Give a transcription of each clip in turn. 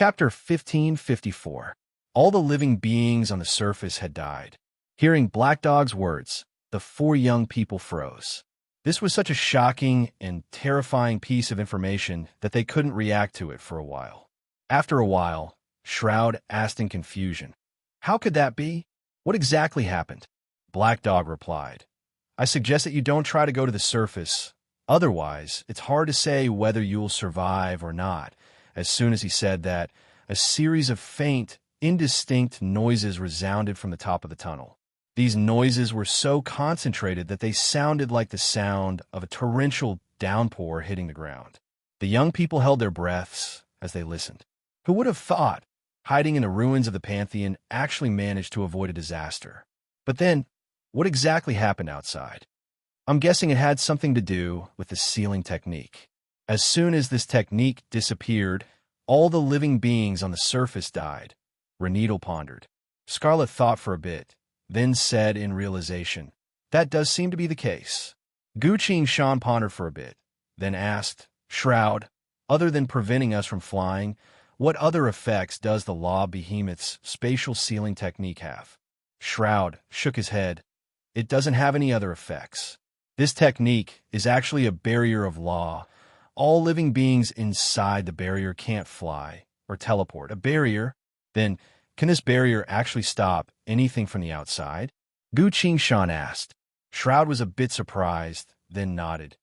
Chapter 1554. All the living beings on the surface had died. Hearing Black Dog's words, the four young people froze. This was such a shocking and terrifying piece of information that they couldn't react to it for a while. After a while, Shroud asked in confusion, "How could that be? What exactly happened?" Black Dog replied, "I suggest that you don't try to go to the surface. Otherwise, it's hard to say whether you'll survive or not." As soon as he said that, a series of faint, indistinct noises resounded from the top of the tunnel. These noises were so concentrated that they sounded like the sound of a torrential downpour hitting the ground. The young people held their breaths as they listened. Who would have thought hiding in the ruins of the Pantheon actually managed to avoid a disaster? But then, what exactly happened outside? I'm guessing it had something to do with the sealing technique. As soon as this technique disappeared, all the living beings on the surface died. Reneedle pondered. Scarlet thought for a bit, then said in realization, "That does seem to be the case." Guqing Shan pondered for a bit, then asked, "Shroud, other than preventing us from flying, what other effects does the Law Behemoth's spatial sealing technique have?" Shroud shook his head. "It doesn't have any other effects. This technique is actually a barrier of law. All living beings inside the barrier can't fly or teleport. A barrier? Then, can this barrier actually stop anything from the outside?" Guqing Shan asked. Shroud was a bit surprised, then nodded.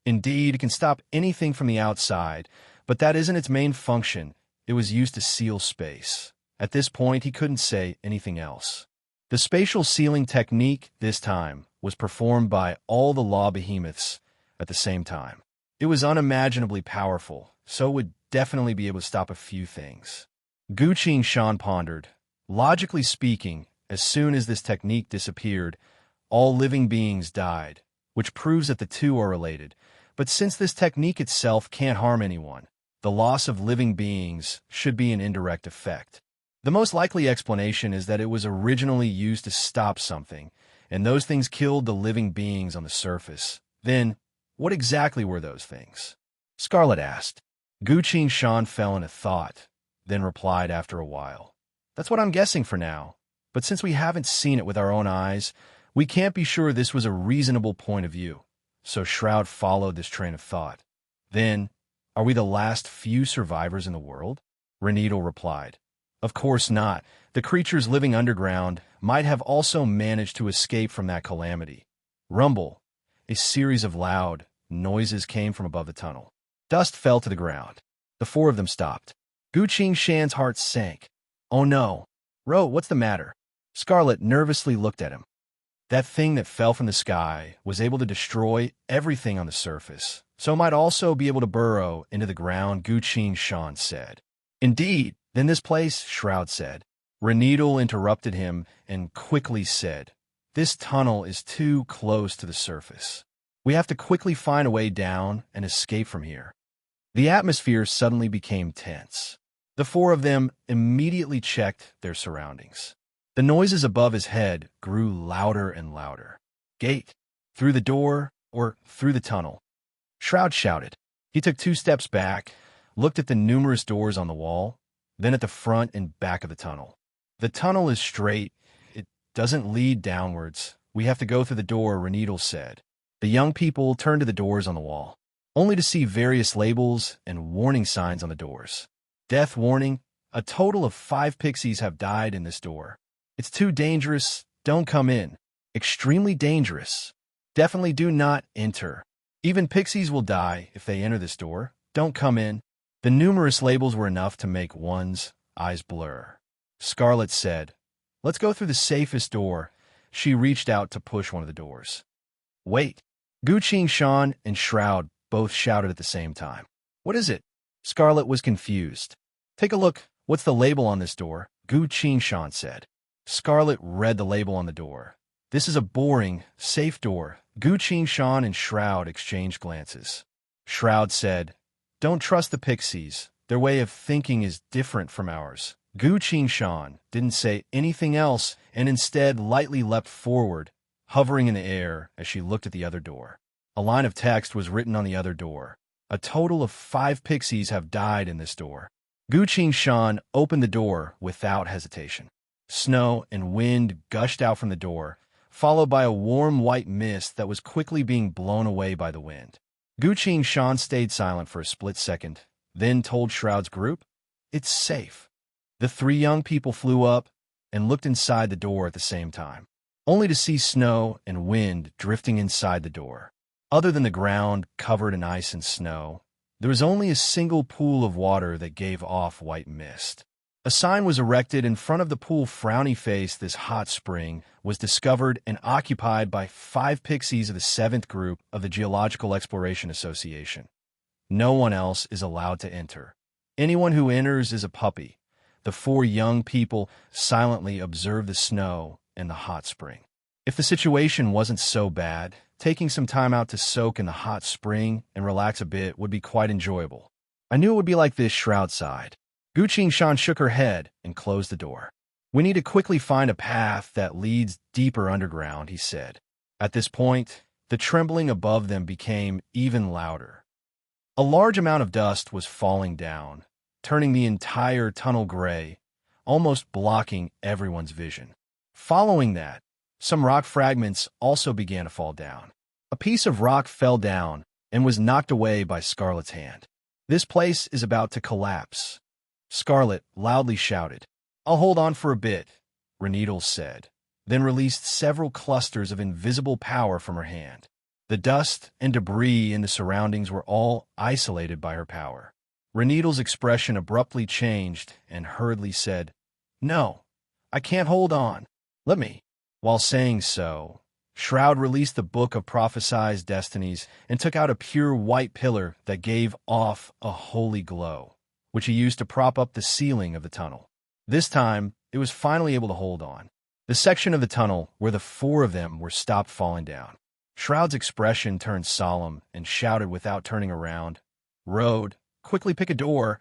"Indeed, it can stop anything from the outside, but that isn't its main function. It was used to seal space." At this point, he couldn't say anything else. The spatial sealing technique, this time, was performed by all the Law Behemoths at the same time. It was unimaginably powerful, so it would definitely be able to stop a few things. Guqing Shan pondered. Logically speaking, as soon as this technique disappeared, all living beings died, which proves that the two are related. But since this technique itself can't harm anyone, the loss of living beings should be an indirect effect. The most likely explanation is that it was originally used to stop something, and those things killed the living beings on the surface. Then, what exactly were those things? Scarlet asked. Guqing Shan fell into thought, then replied after a while, "That's what I'm guessing for now. But since we haven't seen it with our own eyes, we can't be sure this was a reasonable point of view." So Shroud followed this train of thought. "Then, are we the last few survivors in the world?" Reneedle replied. "Of course not. The creatures living underground might have also managed to escape from that calamity." Rumble. A series of loud noises came from above the tunnel. Dust fell to the ground. The four of them stopped. Guqing Shan's heart sank. "Oh no. Ro, what's the matter?" Scarlet nervously looked at him. "That thing that fell from the sky was able to destroy everything on the surface, so might also be able to burrow into the ground," Guqing Shan said. "Indeed, then this place," Shroud said. Reneedle interrupted him and quickly said, "This tunnel is too close to the surface. We have to quickly find a way down and escape from here." The atmosphere suddenly became tense. The four of them immediately checked their surroundings. The noises above his head grew louder and louder. "Gate! Through the door or through the tunnel?" Shroud shouted. He took 2 steps back, looked at the numerous doors on the wall, then at the front and back of the tunnel. "The tunnel is straight. It doesn't lead downwards. We have to go through the door," Reneedle said. The young people turned to the doors on the wall, only to see various labels and warning signs on the doors. "Death warning. A total of 5 pixies have died in this door. It's too dangerous. Don't come in. Extremely dangerous. Definitely do not enter. Even pixies will die if they enter this door. Don't come in." The numerous labels were enough to make one's eyes blur. Scarlet said, "Let's go through the safest door." She reached out to push one of the doors. "Wait." Guqing Shan and Shroud both shouted at the same time. "What is it?" Scarlet was confused. "Take a look. What's the label on this door?" Guqing Shan said. Scarlet read the label on the door. "This is a boring, safe door." Guqing Shan and Shroud exchanged glances. Shroud said, "Don't trust the pixies. Their way of thinking is different from ours." Guqing Shan didn't say anything else and instead lightly leapt forward, hovering in the air as she looked at the other door. A line of text was written on the other door. "A total of 5 pixies have died in this door." Gu Shan opened the door without hesitation. Snow and wind gushed out from the door, followed by a warm white mist that was quickly being blown away by the wind. Gu Shan stayed silent for a split second, then told Shroud's group, "It's safe." The three young people flew up and looked inside the door at the same time, only to see snow and wind drifting inside the door. Other than the ground covered in ice and snow, there was only a single pool of water that gave off white mist. A sign was erected in front of the pool. Frowny Face, this hot spring, was discovered and occupied by 5 pixies of the 7th group of the Geological Exploration Association. No one else is allowed to enter. Anyone who enters is a puppy. The 4 young people silently observed the snow and the hot spring. If the situation wasn't so bad, taking some time out to soak in the hot spring and relax a bit would be quite enjoyable. I knew it would be like this, Shroud sighed. Gu Shan shook her head and closed the door. "We need to quickly find a path that leads deeper underground," he said. At this point, the trembling above them became even louder. A large amount of dust was falling down, turning the entire tunnel gray, almost blocking everyone's vision. Following that, some rock fragments also began to fall down. A piece of rock fell down and was knocked away by Scarlet's hand. "This place is about to collapse," Scarlet loudly shouted. "I'll hold on for a bit," Reneedle said, then released several clusters of invisible power from her hand. The dust and debris in the surroundings were all isolated by her power. Reneedle's expression abruptly changed and hurriedly said, "No, I can't hold on. Let me." While saying so, Shroud released the Book of Prophesied Destinies and took out a pure white pillar that gave off a holy glow, which he used to prop up the ceiling of the tunnel. This time, it was finally able to hold on. The section of the tunnel where the 4 of them were stopped falling down. Shroud's expression turned solemn and shouted without turning around, "Road, quickly pick a door.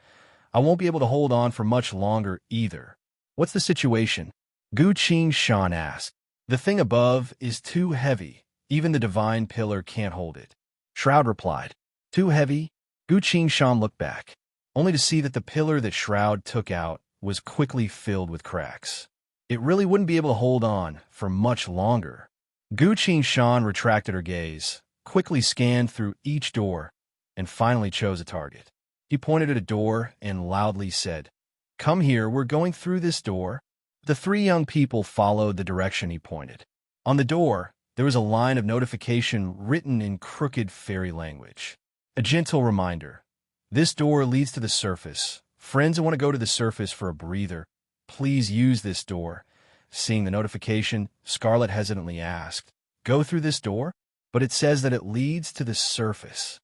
I won't be able to hold on for much longer either." "What's the situation?" Gu Shan asked. "The thing above is too heavy. Even the divine pillar can't hold it." Shroud replied. "Too heavy?" Gu Shan looked back, only to see that the pillar that Shroud took out was quickly filled with cracks. It really wouldn't be able to hold on for much longer. Gu Shan retracted her gaze, quickly scanned through each door, and finally chose a target. He pointed at a door and loudly said, "Come here, we're going through this door." The 3 young people followed the direction he pointed. On the door, there was a line of notification written in crooked fairy language. A gentle reminder. "This door leads to the surface. Friends who want to go to the surface for a breather, please use this door." Seeing the notification, Scarlet hesitantly asked, "Go through this door?" "But it says that it leads to the surface."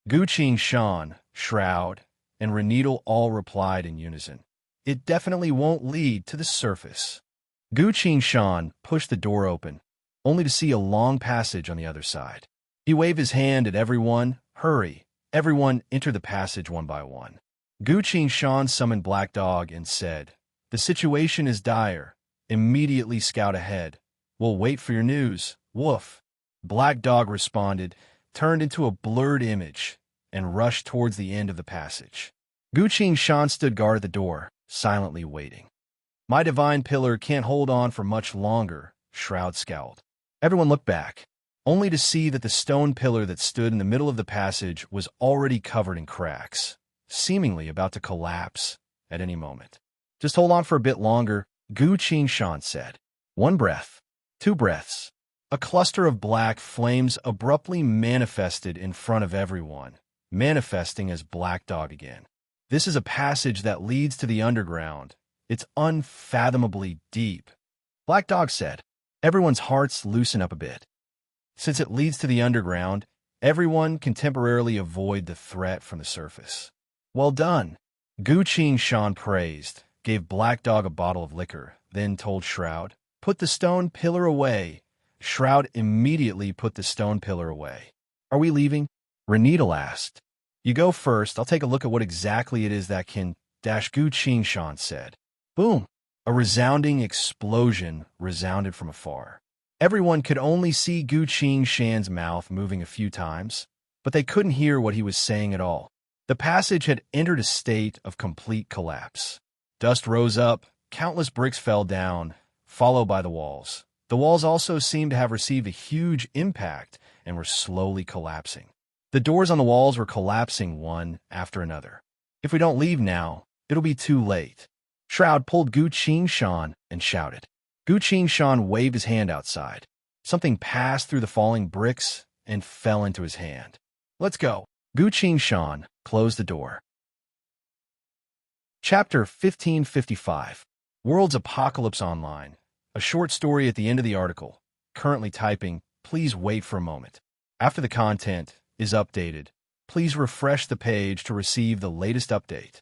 Gu Shan, Shroud, and Reneedle all replied in unison, "It definitely won't lead to the surface." Gu Shan pushed the door open, only to see a long passage on the other side. He waved his hand at everyone. "Hurry, everyone enter the passage one by one." Gu Shan summoned Black Dog and said, "The situation is dire. Immediately scout ahead. We'll wait for your news. Woof." Black Dog responded, turned into a blurred image, and rushed towards the end of the passage. Gu Shan stood guard at the door, silently waiting. "My divine pillar can't hold on for much longer," Shroud scowled. Everyone looked back, only to see that the stone pillar that stood in the middle of the passage was already covered in cracks, seemingly about to collapse at any moment. "Just hold on for a bit longer," Gu Shan said. 1 breath, 2 breaths. A cluster of black flames abruptly manifested in front of everyone, manifesting as Black Dog again. "This is a passage that leads to the underground. It's unfathomably deep," Black Dog said. Everyone's hearts loosen up a bit. Since it leads to the underground, everyone can temporarily avoid the threat from the surface. "Well done," Gu Shan praised, gave Black Dog a bottle of liquor, then told Shroud, "Put the stone pillar away." Shroud immediately put the stone pillar away. "Are we leaving?" Reneedle asked. "You go first. I'll take a look at what exactly it is that can..." Gu Shan said. Boom! A resounding explosion resounded from afar. Everyone could only see Gu Shan's mouth moving a few times, but they couldn't hear what he was saying at all. The passage had entered a state of complete collapse. Dust rose up, countless bricks fell down, followed by the walls. The walls also seemed to have received a huge impact and were slowly collapsing. The doors on the walls were collapsing one after another. If we don't leave now, it'll be too late. Shroud pulled Gu Qing-shan and shouted. Gu Qing-shan waved his hand outside. Something passed through the falling bricks and fell into his hand. Let's go. Gu Qing-shan closed the door. Chapter 1555. World's Apocalypse Online. A short story at the end of the article. Currently typing. Please wait for a moment. After the content is updated, please refresh the page to receive the latest update.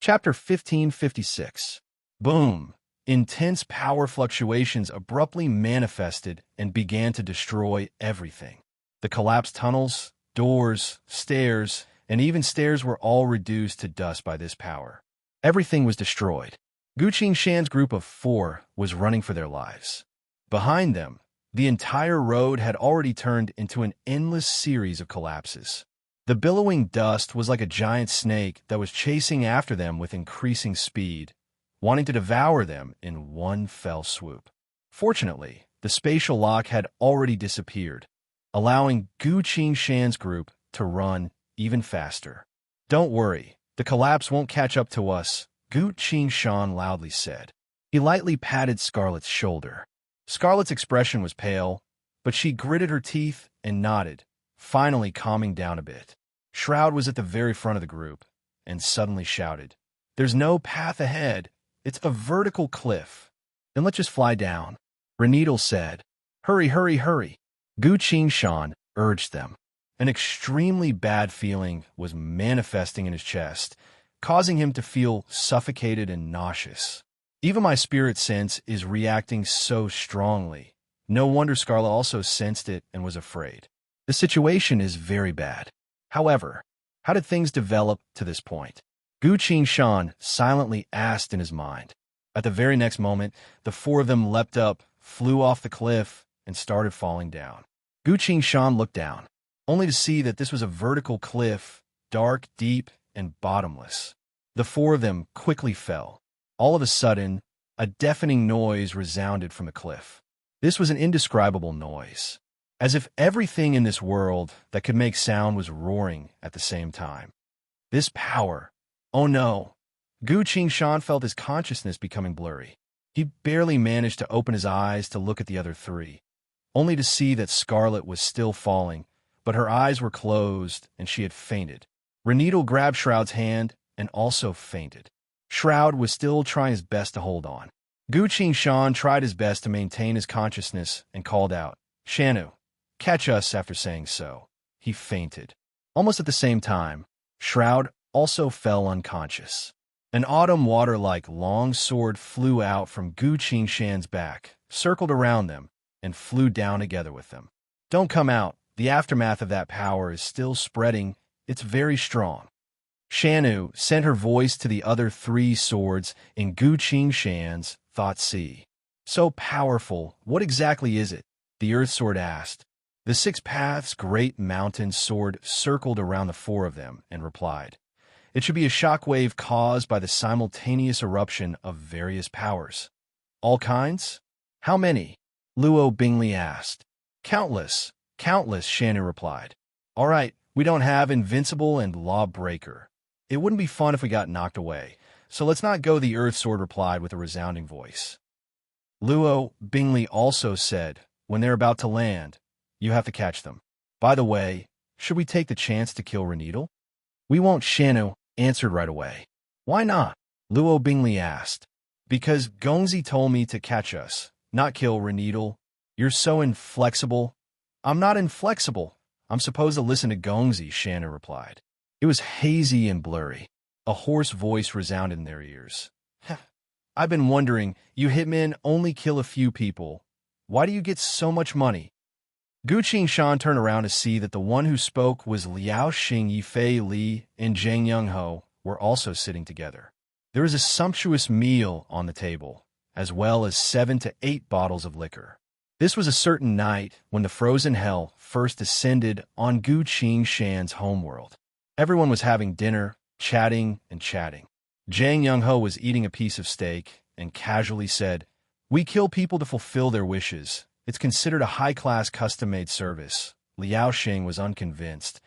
Chapter 1556. Boom! Intense power fluctuations abruptly manifested and began to destroy everything. The collapsed tunnels, doors, stairs, and even stairs were all reduced to dust by this power. Everything was destroyed. Gu Qing-shan's group of 4 was running for their lives. Behind them, the entire road had already turned into an endless series of collapses. The billowing dust was like a giant snake that was chasing after them with increasing speed, wanting to devour them in one fell swoop. Fortunately, the spatial lock had already disappeared, allowing Gu Qing-shan's group to run even faster. Don't worry, the collapse won't catch up to us, Gu Qing-shan loudly said. He lightly patted Scarlet's shoulder. Scarlet's expression was pale, but she gritted her teeth and nodded, finally calming down a bit. Shroud was at the very front of the group, and suddenly shouted, "There's no path ahead. It's a vertical cliff. Then let's just fly down." Reneedle said, "Hurry, hurry, hurry." Gu Qing-shan urged them. An extremely bad feeling was manifesting in his chest, causing him to feel suffocated and nauseous. Even my spirit sense is reacting so strongly. No wonder Scarlet also sensed it and was afraid. The situation is very bad. However, how did things develop to this point? Gu Qing-shan silently asked in his mind. At the very next moment, the 4 of them leapt up, flew off the cliff, and started falling down. Gu Qing-shan looked down, only to see that this was a vertical cliff, dark, deep, and bottomless. The 4 of them quickly fell. All of a sudden, a deafening noise resounded from the cliff. This was an indescribable noise, as if everything in this world that could make sound was roaring at the same time. This power. Oh no! Gu Qing-shan felt his consciousness becoming blurry. He barely managed to open his eyes to look at the other 3, only to see that Scarlet was still falling, but her eyes were closed and she had fainted. Reneedle grabbed Shroud's hand and also fainted. Shroud was still trying his best to hold on. Gu Qing-shan tried his best to maintain his consciousness and called out, "Shanu, catch us." After saying so, he fainted. Almost at the same time, Shroud also fell unconscious. An autumn water-like long sword flew out from Gu Qing-shan's back, circled around them, and flew down together with them. "Don't come out. The aftermath of that power is still spreading. It's very strong." Shanu sent her voice to the other 3 swords in Gu Qing-shan's thought sea. "So powerful, what exactly is it?" the Earth Sword asked. The 6 Paths Great Mountain Sword circled around the 4 of them and replied, "It should be a shockwave caused by the simultaneous eruption of various powers." "All kinds? How many?" Luo Bingley asked. "Countless, countless," Shanu replied. "All right, we don't have Invincible and Lawbreaker. It wouldn't be fun if we got knocked away, so let's not go," the Earth Sword replied with a resounding voice. Luo Bingley also said, "When they're about to land, you have to catch them. By the way, should we take the chance to kill Reneedle?" "We won't," Shanu answered right away. "Why not?" Luo Bingley asked. "Because Gongzi told me to catch us, not kill Reneedle. You're so inflexible." "I'm not inflexible. I'm supposed to listen to Gongzi," Shanu replied. It was hazy and blurry. A hoarse voice resounded in their ears. "I've been wondering, you hitmen only kill a few people. Why do you get so much money?" Gu Qing-shan turned around to see that the one who spoke was Liao Xing, Yifei Li, and Zhang Youngho were also sitting together. There was a sumptuous meal on the table, as well as 7 to 8 bottles of liquor. This was a certain night when the frozen hell first descended on Gu Qing-shan's homeworld. Everyone was having dinner, chatting and chatting. Jang Young-ho was eating a piece of steak and casually said, "We kill people to fulfill their wishes. It's considered a high-class custom-made service." Liao Xing was unconvinced.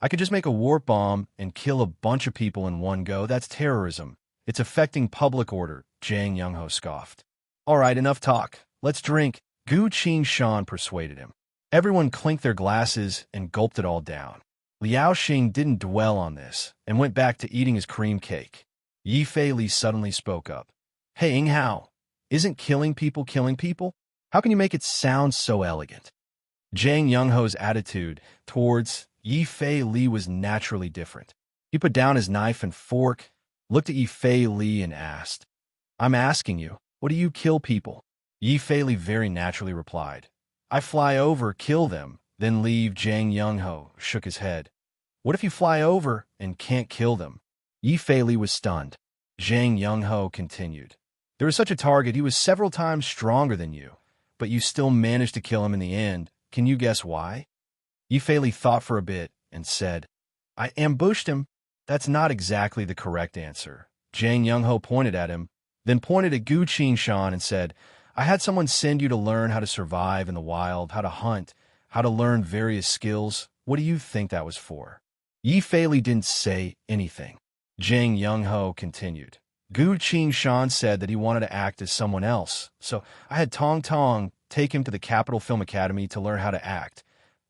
"I could just make a warp bomb and kill a bunch of people in one go. That's terrorism. It's affecting public order," Jang Young-ho scoffed. "All right, enough talk. Let's drink," Gu Qing-shan persuaded him. Everyone clinked their glasses and gulped it all down. Liao Xing didn't dwell on this and went back to eating his cream cake. Yi Fei Li suddenly spoke up. "Hey, Ing Hao, isn't killing people killing people? How can you make it sound so elegant?" Jang Young-ho's attitude towards Yi Fei Li was naturally different. He put down his knife and fork, looked at Yi Fei Li and asked, "I'm asking you, what do you kill people?" Yi Fei Li very naturally replied, "I fly over, kill them, then leave." Jang Young-ho shook his head. "What if you fly over and can't kill them?" Yi Fei Li was stunned. Jang Young-ho continued, "There was such a target. He was several times stronger than you, but you still managed to kill him in the end. Can you guess why?" Yi Fei Li thought for a bit and said, "I ambushed him." "That's not exactly the correct answer." Jang Young-ho pointed at him, then pointed at Gu Qing-shan and said, "I had someone send you to learn how to survive in the wild, how to hunt, how to learn various skills. What do you think that was for?" Yi Fei Li didn't say anything. Jang Young-ho continued, "Gu Qing-shan said that he wanted to act as someone else, so I had Tong Tong take him to the Capital Film Academy to learn how to act.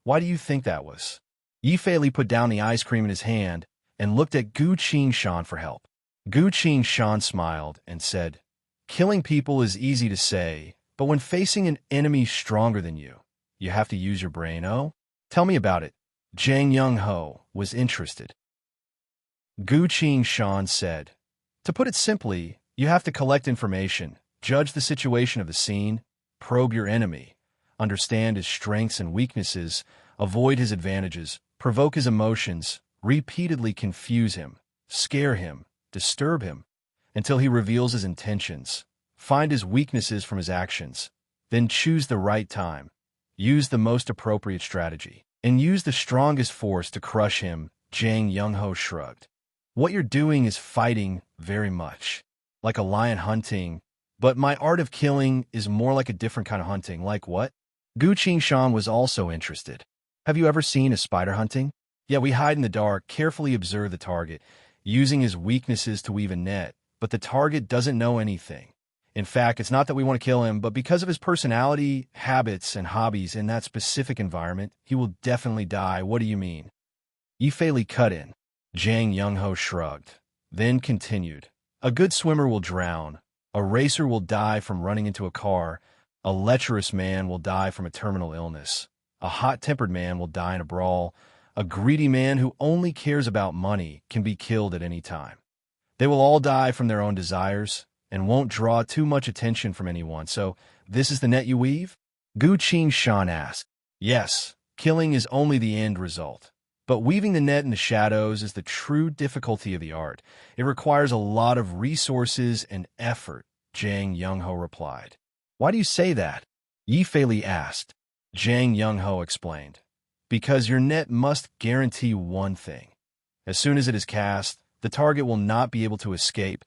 Why do you think that was?" Yi Fei Li put down the ice cream in his hand and looked at Gu Qing-shan for help. Gu Qing-shan smiled and said, "Killing people is easy to say, but when facing an enemy stronger than you have to use your brain. Oh, tell me about it." Jang Young-ho was interested. Gu Qing-shan said, "To put it simply, you have to collect information, judge the situation of the scene, probe your enemy, understand his strengths and weaknesses, avoid his advantages, provoke his emotions, repeatedly confuse him, scare him, disturb him, until he reveals his intentions, find his weaknesses from his actions, then choose the right time, use the most appropriate strategy, and use the strongest force to crush him." Jang Young-ho shrugged. "What you're doing is fighting very much, like a lion hunting, but my art of killing is more like a different kind of hunting." "Like what?" Gu Qing-shan was also interested. "Have you ever seen a spider hunting? Yeah, we hide in the dark, carefully observe the target, using his weaknesses to weave a net, but the target doesn't know anything. In fact, it's not that we want to kill him, but because of his personality, habits, and hobbies in that specific environment, he will definitely die." "What do you mean?" Yi Fei Li cut in. Jang Young-ho shrugged, then continued, "A good swimmer will drown, a racer will die from running into a car, a lecherous man will die from a terminal illness, a hot-tempered man will die in a brawl, a greedy man who only cares about money can be killed at any time. They will all die from their own desires and won't draw too much attention from anyone. So this is the net you weave?" Gu Qing-shan asked. "Yes, killing is only the end result. But weaving the net in the shadows is the true difficulty of the art. It requires a lot of resources and effort," Jang Young-ho replied. "Why do you say that?" Yi Fei Li asked. Jang Young-ho explained, "Because your net must guarantee one thing. As soon as it is cast, the target will not be able to escape,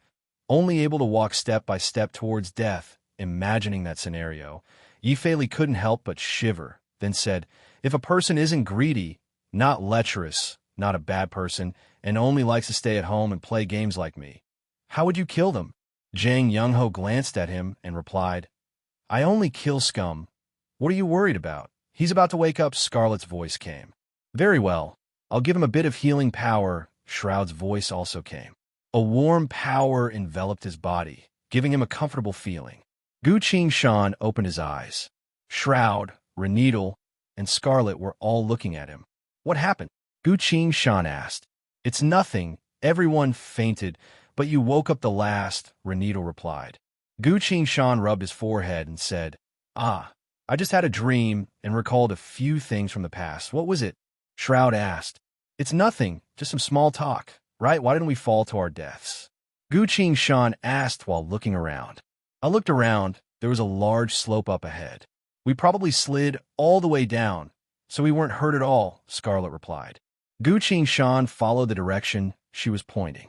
only able to walk step by step towards death." Imagining that scenario, Yi Fei Li couldn't help but shiver, then said, "If a person isn't greedy, not lecherous, not a bad person, and only likes to stay at home and play games like me, how would you kill them?" Jang Young-ho glanced at him and replied, "I only kill scum. What are you worried about?" "He's about to wake up," Scarlet's voice came. "Very well. I'll give him a bit of healing power." Shroud's voice also came. A warm power enveloped his body, giving him a comfortable feeling. Gu Qing-shan opened his eyes. Shroud, Reneedle, and Scarlet were all looking at him. "What happened?" Gu Qing-shan asked. "It's nothing. Everyone fainted, but you woke up the last," Reneedle replied. Gu Qing-shan rubbed his forehead and said, "Ah, I just had a dream and recalled a few things from the past." "What was it?" Shroud asked. "It's nothing, just some small talk, right? Why didn't we fall to our deaths?" Gu Qing-shan asked while looking around. "I looked around. There was a large slope up ahead. We probably slid all the way down, so we weren't hurt at all, Scarlet replied. Gu Shan followed the direction she was pointing.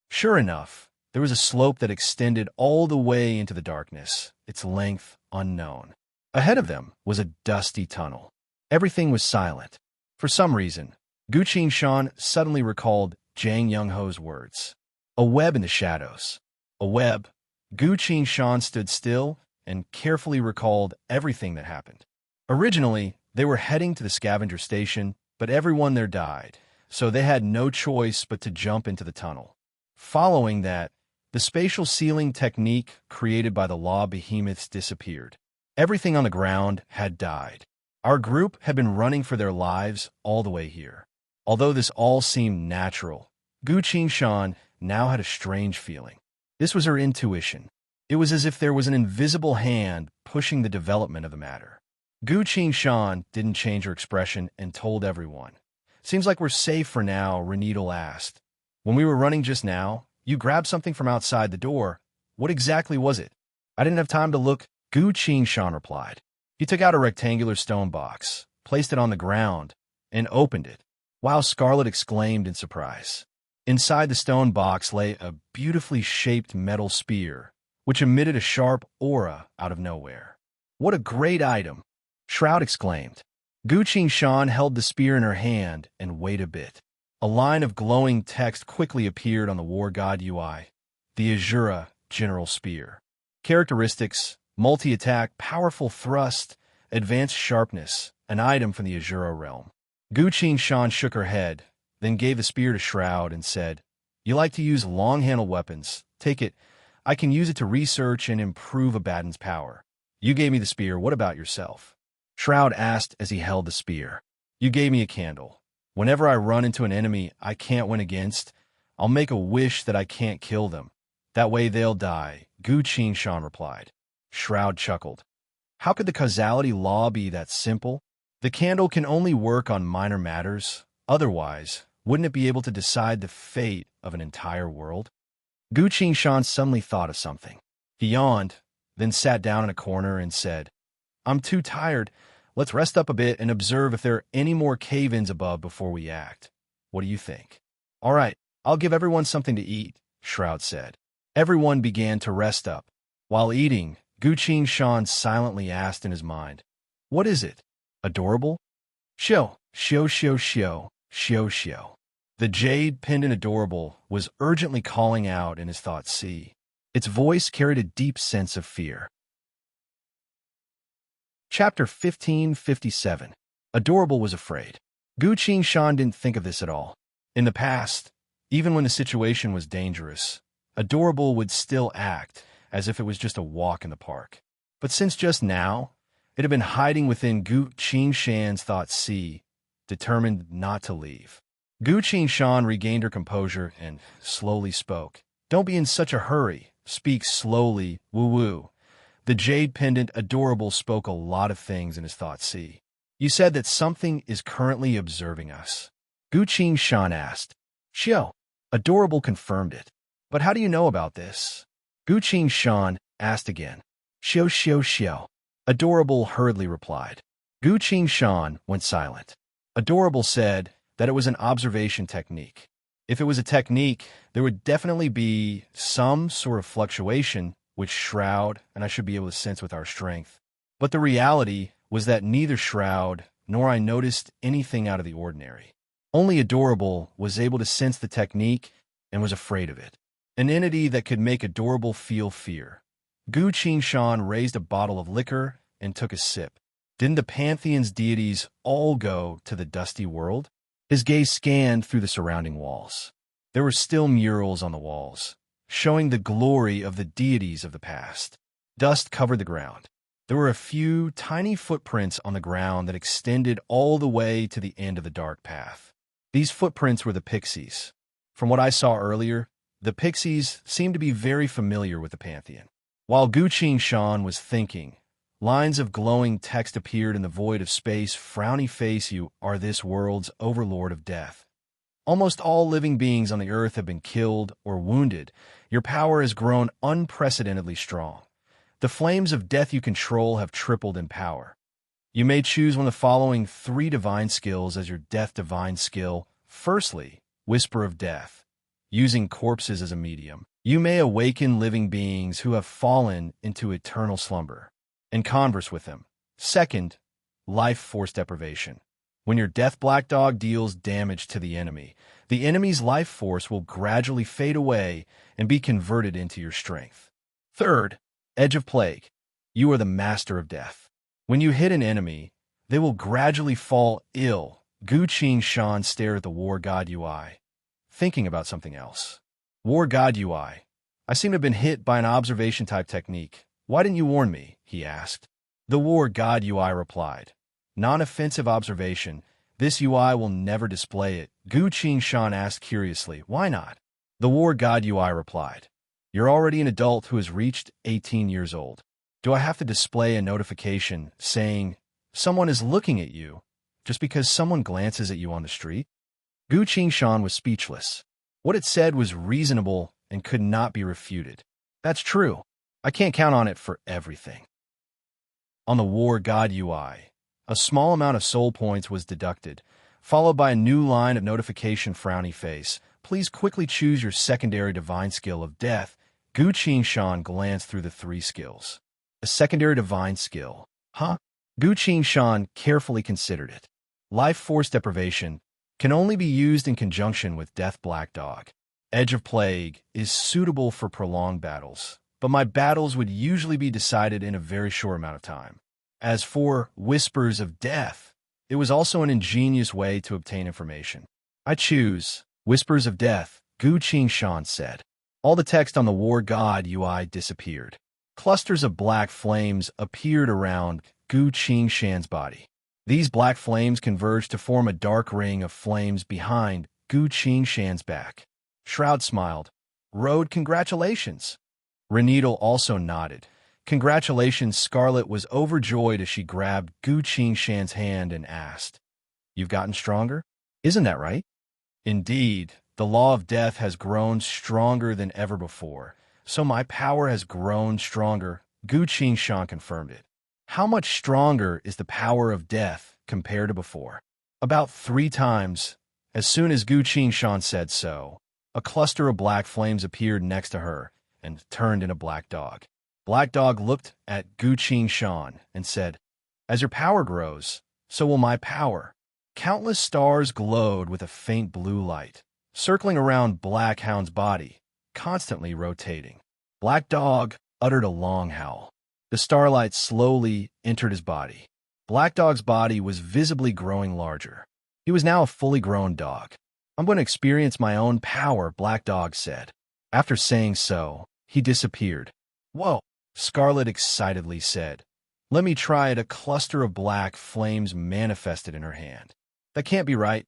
Sure enough, there was a slope that extended all the way into the darkness, its length unknown. Ahead of them was a dusty tunnel. Everything was silent. For some reason, Gu Shan suddenly recalled Jang Young-ho's words. A web in the shadows. A web. Gu Shan stood still and carefully recalled everything that happened. Originally, they were heading to the scavenger station, but everyone there died, so they had no choice but to jump into the tunnel. Following that, the spatial ceiling technique created by the law behemoths disappeared. Everything on the ground had died. Our group had been running for their lives all the way here. Although this all seemed natural, Gu Shan now had a strange feeling. This was her intuition. It was as if there was an invisible hand pushing the development of the matter. Gu Shan didn't change her expression and told everyone. Seems like we're safe for now, Renedal asked. When we were running just now, you grabbed something from outside the door. What exactly was it? I didn't have time to look, Gu Shan replied. He took out a rectangular stone box, placed it on the ground, and opened it, while Scarlet exclaimed in surprise. Inside the stone box lay a beautifully shaped metal spear, which emitted a sharp aura out of nowhere. What a great item! Shroud exclaimed. Gu Shan held the spear in her hand and waited a bit. A line of glowing text quickly appeared on the War God UI, the Azura General Spear. Characteristics: multi-attack, powerful thrust, advanced sharpness, an item from the Azura realm. Gu Shan shook her head, then gave the spear to Shroud and said, You like to use long-handled weapons. Take it. I can use it to research and improve Abaddon's power. You gave me the spear. What about yourself? Shroud asked as he held the spear. You gave me a candle. Whenever I run into an enemy I can't win against, I'll make a wish that I can't kill them. That way they'll die, Gu Shan replied. Shroud chuckled. How could the causality law be that simple? The candle can only work on minor matters. Otherwise, wouldn't it be able to decide the fate of an entire world? Gu Shan suddenly thought of something. He yawned, then sat down in a corner and said, I'm too tired. Let's rest up a bit and observe if there are any more cave-ins above before we act. What do you think? All right, I'll give everyone something to eat, Shroud said. Everyone began to rest up. While eating, Gu Shan silently asked in his mind, What is it? Adorable? Shio. The jade pendant adorable was urgently calling out in his thoughts. See. Its voice carried a deep sense of fear. Chapter 1557. Adorable was afraid. Gu Shan didn't think of this at all. In the past, even when the situation was dangerous, Adorable would still act as if it was just a walk in the park. But since just now, it had been hiding within Gu Shan's thoughts, determined not to leave. Gu Shan regained her composure and slowly spoke. Don't be in such a hurry. Speak slowly, woo-woo. The jade pendant Adorable spoke a lot of things in his thoughts. You said that something is currently observing us. Gu Shan asked. Shio. Adorable confirmed it. But how do you know about this? Gu Shan asked again. Shio. Adorable hurriedly replied. Gu Shan went silent. Adorable said that it was an observation technique. If it was a technique, there would definitely be some sort of fluctuation which Shroud and I should be able to sense with our strength. But the reality was that neither Shroud nor I noticed anything out of the ordinary. Only Adorable was able to sense the technique and was afraid of it. An entity that could make Adorable feel fear. Gu Shan raised a bottle of liquor and took a sip. Didn't the Pantheon's deities all go to the dusty world? His gaze scanned through the surrounding walls. There were still murals on the walls, showing the glory of the deities of the past. Dust covered the ground. There were a few tiny footprints on the ground that extended all the way to the end of the dark path. These footprints were the pixies. From what I saw earlier, the pixies seemed to be very familiar with the Pantheon. While Gu Shan was thinking, lines of glowing text appeared in the void of space. Frowny face, you are this world's overlord of death. Almost all living beings on the earth have been killed or wounded. Your power has grown unprecedentedly strong. The flames of death you control have tripled in power. You may choose one of the following 3 divine skills as your death divine skill. Firstly, Whisper of Death. Using corpses as a medium, you may awaken living beings who have fallen into eternal slumber and converse with them. Second, Life Force Deprivation. When your death black dog deals damage to the enemy's life force will gradually fade away and be converted into your strength. Third, Edge of Plague. You are the master of death. When you hit an enemy, they will gradually fall ill. Gu Qing Shan stared at the war god UI, thinking about something else. War god UI, I seem to have been hit by an observation-type technique. Why didn't you warn me? He asked. The war god UI replied. Non-offensive observation. This UI will never display it. Gu Qing Shan asked curiously. Why not? The war god UI replied. You're already an adult who has reached 18 years old. Do I have to display a notification saying someone is looking at you just because someone glances at you on the street? Gu Qing Shan was speechless. What it said was reasonable and could not be refuted. That's true. I can't count on it for everything. On the war god UI, a small amount of soul points was deducted, followed by a new line of notification frowny face. Please quickly choose your secondary divine skill of death. Gu Qing Shan glanced through the 3 skills. A secondary divine skill. Huh? Gu Qing Shan carefully considered it. Life Force Deprivation can only be used in conjunction with Death Black Dog. Edge of Plague is suitable for prolonged battles, but my battles would usually be decided in a very short amount of time. As for Whispers of Death, it was also an ingenious way to obtain information. I choose Whispers of Death, Gu Qing Shan said. All the text on the war god UI disappeared. Clusters of black flames appeared around Gu Qing Shan's body. These black flames converged to form a dark ring of flames behind Gu Qing Shan's back. Shroud smiled. Road, congratulations. Renedal also nodded. Congratulations. Scarlet was overjoyed as she grabbed Gu Qing Shan's hand and asked, You've gotten stronger? Isn't that right? Indeed, the law of death has grown stronger than ever before. So my power has grown stronger. Gu Qing Shan confirmed it. How much stronger is the power of death compared to before? About 3 times. As soon as Gu Qing Shan said so, a cluster of black flames appeared next to her and turned into Black Dog. Black Dog looked at Gu Qing Shan and said, As your power grows, so will my power. Countless stars glowed with a faint blue light, circling around Black Hound's body, constantly rotating. Black Dog uttered a long howl. The starlight slowly entered his body. Black Dog's body was visibly growing larger. He was now a fully grown dog. I'm going to experience my own power, Black Dog said. After saying so, he disappeared. Whoa, Scarlet excitedly said. Let me try it. A cluster of black flames manifested in her hand. That can't be right.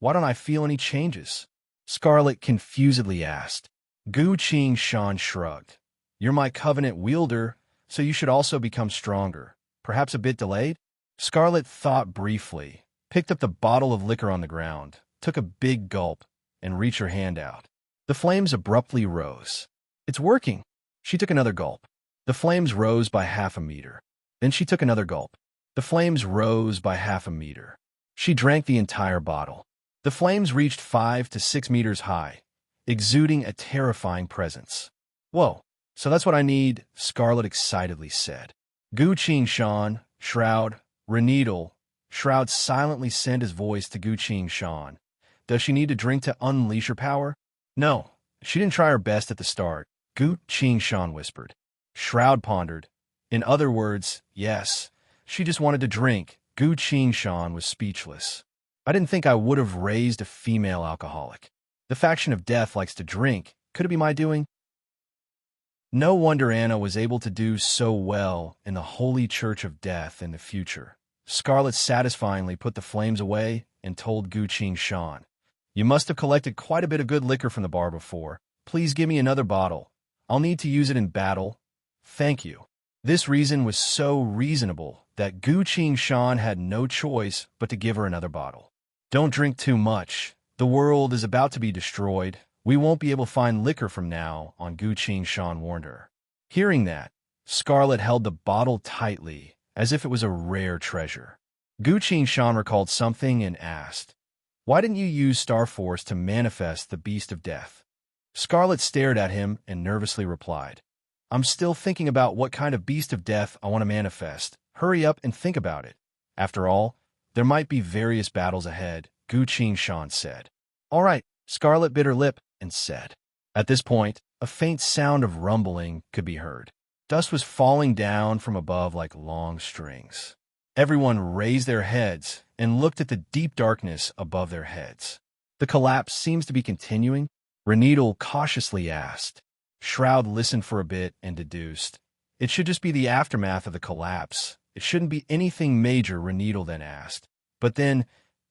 Why don't I feel any changes? Scarlet confusedly asked. Gu Qing Shan shrugged. You're my covenant wielder, so you should also become stronger. Perhaps a bit delayed? Scarlet thought briefly, picked up the bottle of liquor on the ground, took a big gulp, and reached her hand out. The flames abruptly rose. It's working. She took another gulp. The flames rose by 1/2 meter. Then she took another gulp. The flames rose by 1/2 meter. She drank the entire bottle. The flames reached 5 to 6 meters high, exuding a terrifying presence. Whoa, so that's what I need, Scarlet excitedly said. Gu Qing Shan, Shroud, Renedal. Shroud silently sent his voice to Gu Qing Shan. Does she need to drink to unleash her power? No, she didn't try her best at the start, Gu Qing Shan whispered. Shroud pondered. In other words, yes, she just wanted to drink. Gu Qing Shan was speechless. I didn't think I would have raised a female alcoholic. The faction of death likes to drink. Could it be my doing? No wonder Anna was able to do so well in the Holy Church of Death in the future. Scarlet satisfyingly put the flames away and told Gu Qing Shan, You must have collected quite a bit of good liquor from the bar before. Please give me another bottle. I'll need to use it in battle. Thank you. This reason was so reasonable that Gu Qing Shan had no choice but to give her another bottle. Don't drink too much. The world is about to be destroyed. We won't be able to find liquor from now on, Gu Qing Shan warned her. Hearing that, Scarlet held the bottle tightly, as if it was a rare treasure. Gu Shan recalled something and asked, "Why didn't you use Star Force to manifest the Beast of Death?" Scarlet stared at him and nervously replied, "I'm still thinking about what kind of Beast of Death I want to manifest. Hurry up and think about it. After all, there might be various battles ahead," Gu Shan said. "All right," Scarlet bit her lip and said. At this point, a faint sound of rumbling could be heard. Dust was falling down from above like long strings. Everyone raised their heads and looked at the deep darkness above their heads. "The collapse seems to be continuing," Reneedle cautiously asked. Shroud listened for a bit and deduced, "It should just be the aftermath of the collapse. It shouldn't be anything major," Reneedle then asked. "But then,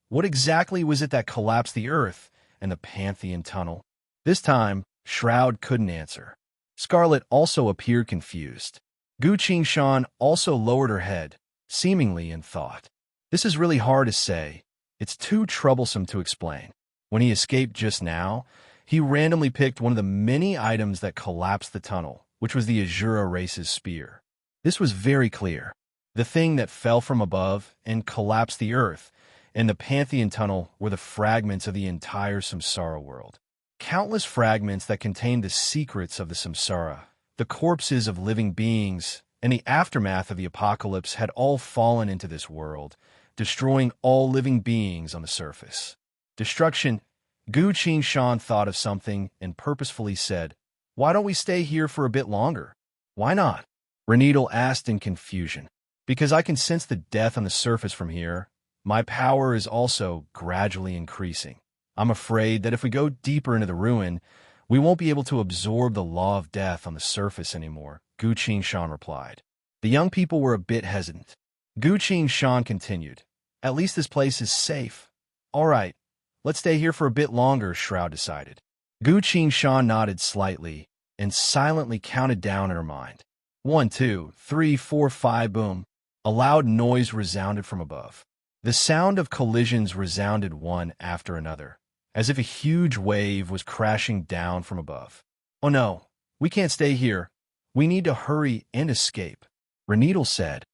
what exactly was it that collapsed the Earth and the Pantheon Tunnel?" This time, Shroud couldn't answer. Scarlet also appeared confused. Gu Shan also lowered her head, seemingly in thought. "This is really hard to say. It's too troublesome to explain. When he escaped just now, he randomly picked one of the many items that collapsed the tunnel, which was the Azura race's spear. This was very clear. The thing that fell from above and collapsed the Earth and the Pantheon Tunnel were the fragments of the entire Samsara world. Countless fragments that contained the secrets of the Samsara, the corpses of living beings, and the aftermath of the apocalypse had all fallen into this world, destroying all living beings on the surface. Destruction. Gu Shan thought of something and purposefully said, "Why don't we stay here for a bit longer?" "Why not?" Reneedle asked in confusion. "Because I can sense the death on the surface from here. My power is also gradually increasing. I'm afraid that if we go deeper into the ruin, we won't be able to absorb the law of death on the surface anymore," Gu Shan replied. The young people were a bit hesitant. Gu Shan continued, "At least this place is safe." "All right, let's stay here for a bit longer," Shroud decided. Gu Shan nodded slightly and silently counted down in her mind. 1, 2, 3, 4, 5, boom. A loud noise resounded from above. The sound of collisions resounded one after another, as if a huge wave was crashing down from above. "Oh no, we can't stay here. We need to hurry and escape," Reneedle said.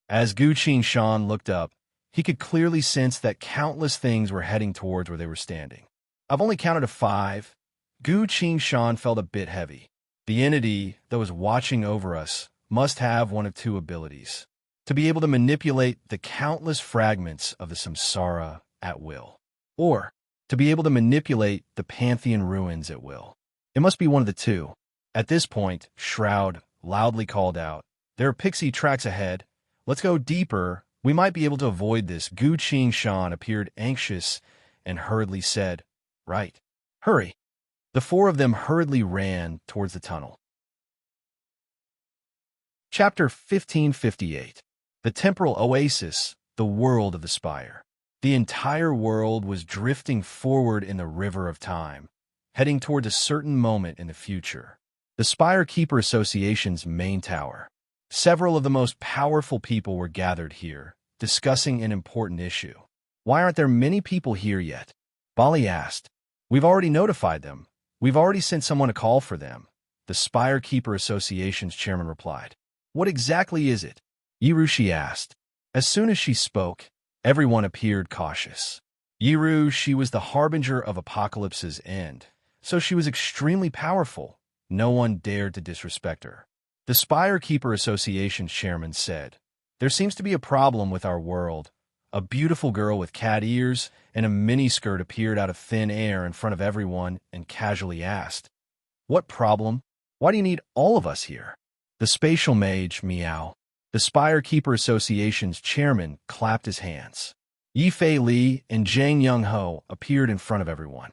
As Gu Shan looked up, he could clearly sense that countless things were heading towards where they were standing. "I've only counted to 5. Gu Shan felt a bit heavy. The entity that was watching over us must have one of two abilities: to be able to manipulate the countless fragments of the Samsara at will, or to be able to manipulate the Pantheon ruins at will. It must be one of the two." At this point, Shroud loudly called out, "There are pixie tracks ahead. Let's go deeper. We might be able to avoid this." Gu Shan appeared anxious and hurriedly said, "Right. Hurry." The four of them hurriedly ran towards the tunnel. Chapter 1558. The Temporal Oasis, the World of the Spire. The entire world was drifting forward in the river of time, heading toward a certain moment in the future. The Spire Keeper Association's main tower. Several of the most powerful people were gathered here, discussing an important issue. "Why aren't there many people here yet?" Bali asked. "We've already notified them. We've already sent someone to call for them," the Spire Keeper Association's chairman replied. "What exactly is it?" Yiru asked. As soon as she spoke, everyone appeared cautious. Yiru, she was the harbinger of Apocalypse's end, so she was extremely powerful. No one dared to disrespect her. The Spire Keeper Association's chairman said, "There seems to be a problem with our world." A beautiful girl with cat ears and a miniskirt appeared out of thin air in front of everyone and casually asked, "What problem? Why do you need all of us here?" The spatial mage, Meow, the Spire Keeper Association's chairman, clapped his hands. Yifei Li and Zhang Young-ho appeared in front of everyone.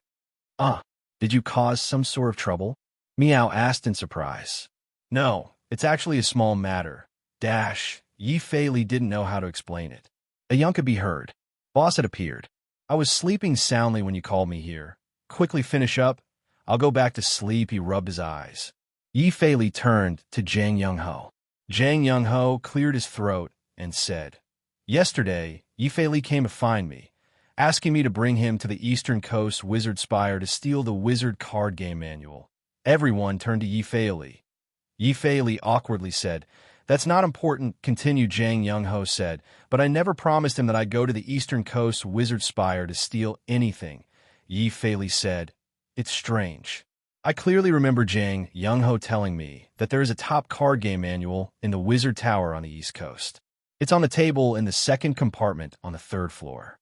Did you cause some sort of trouble?" Meow asked in surprise. "No, it's actually a small matter. Yifei Li didn't know how to explain it. A young could be heard. Boss had appeared. "I was sleeping soundly when you called me here. Quickly finish up. I'll go back to sleep." He rubbed his eyes. Yifei Li turned to Zhang Young-ho. Zhang Young-ho cleared his throat and said, "Yesterday, Yifei Li came to find me, asking me to bring him to the Eastern Coast Wizard Spire to steal the Wizard card game manual." Everyone turned to Yifei Li. Yi Fei Li awkwardly said. That's not important, continued Zhang Young-ho said, but I never promised him that I'd go to the Eastern Coast Wizard Spire to steal anything. Yi Fei Li said, It's strange. I clearly remember Zhang Young-ho telling me that there is a top card game manual in the Wizard Tower on the East Coast. It's on the table in the second compartment on the third floor.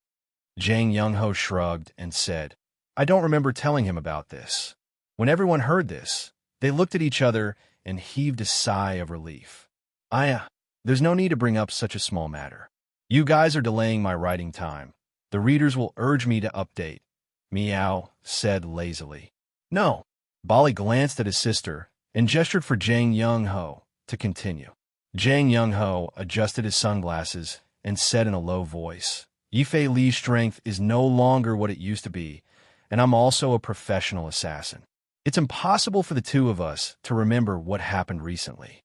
Zhang Young-ho shrugged and said, I don't remember telling him about this. When everyone heard this, they looked at each other and heaved a sigh of relief. There's no need to bring up such a small matter. You guys are delaying my writing time. The readers will urge me to update, Meow said lazily. No. Bali glanced at his sister and gestured for Zhang Young-ho to continue. Zhang Young-ho adjusted his sunglasses and said in a low voice, Yi Fei Li's strength is no longer what it used to be, and I'm also a professional assassin. It's impossible for the two of us to remember what happened recently.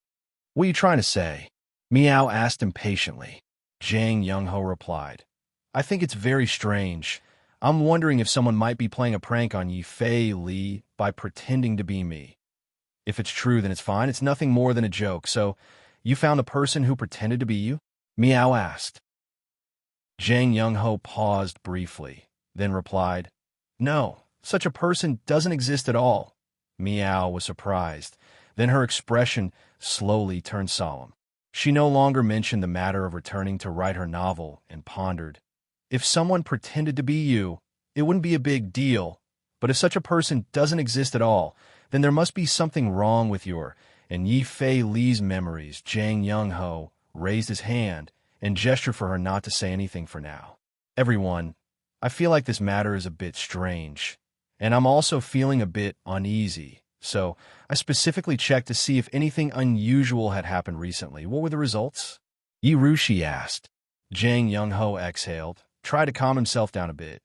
What are you trying to say? Meow asked impatiently. Zhang Young-ho replied, I think it's very strange. I'm wondering if someone might be playing a prank on Yi Fei Li by pretending to be me. If it's true, then it's fine. It's nothing more than a joke. So, you found the person who pretended to be you? Meow asked. Zhang Young-ho paused briefly, then replied, No, such a person doesn't exist at all. Meow was surprised. Then her expression slowly turned solemn. She no longer mentioned the matter of returning to write her novel and pondered. If someone pretended to be you, it wouldn't be a big deal. But if such a person doesn't exist at all, then there must be something wrong with your and Yi Fei Li's memories. Zhang Young-ho raised his hand and gestured for her not to say anything for now. Everyone, I feel like this matter is a bit strange, and I'm also feeling a bit uneasy. So, I specifically checked to see if anything unusual had happened recently. What were the results? Yi Rushi asked. Zhang Young-ho exhaled, tried to calm himself down a bit,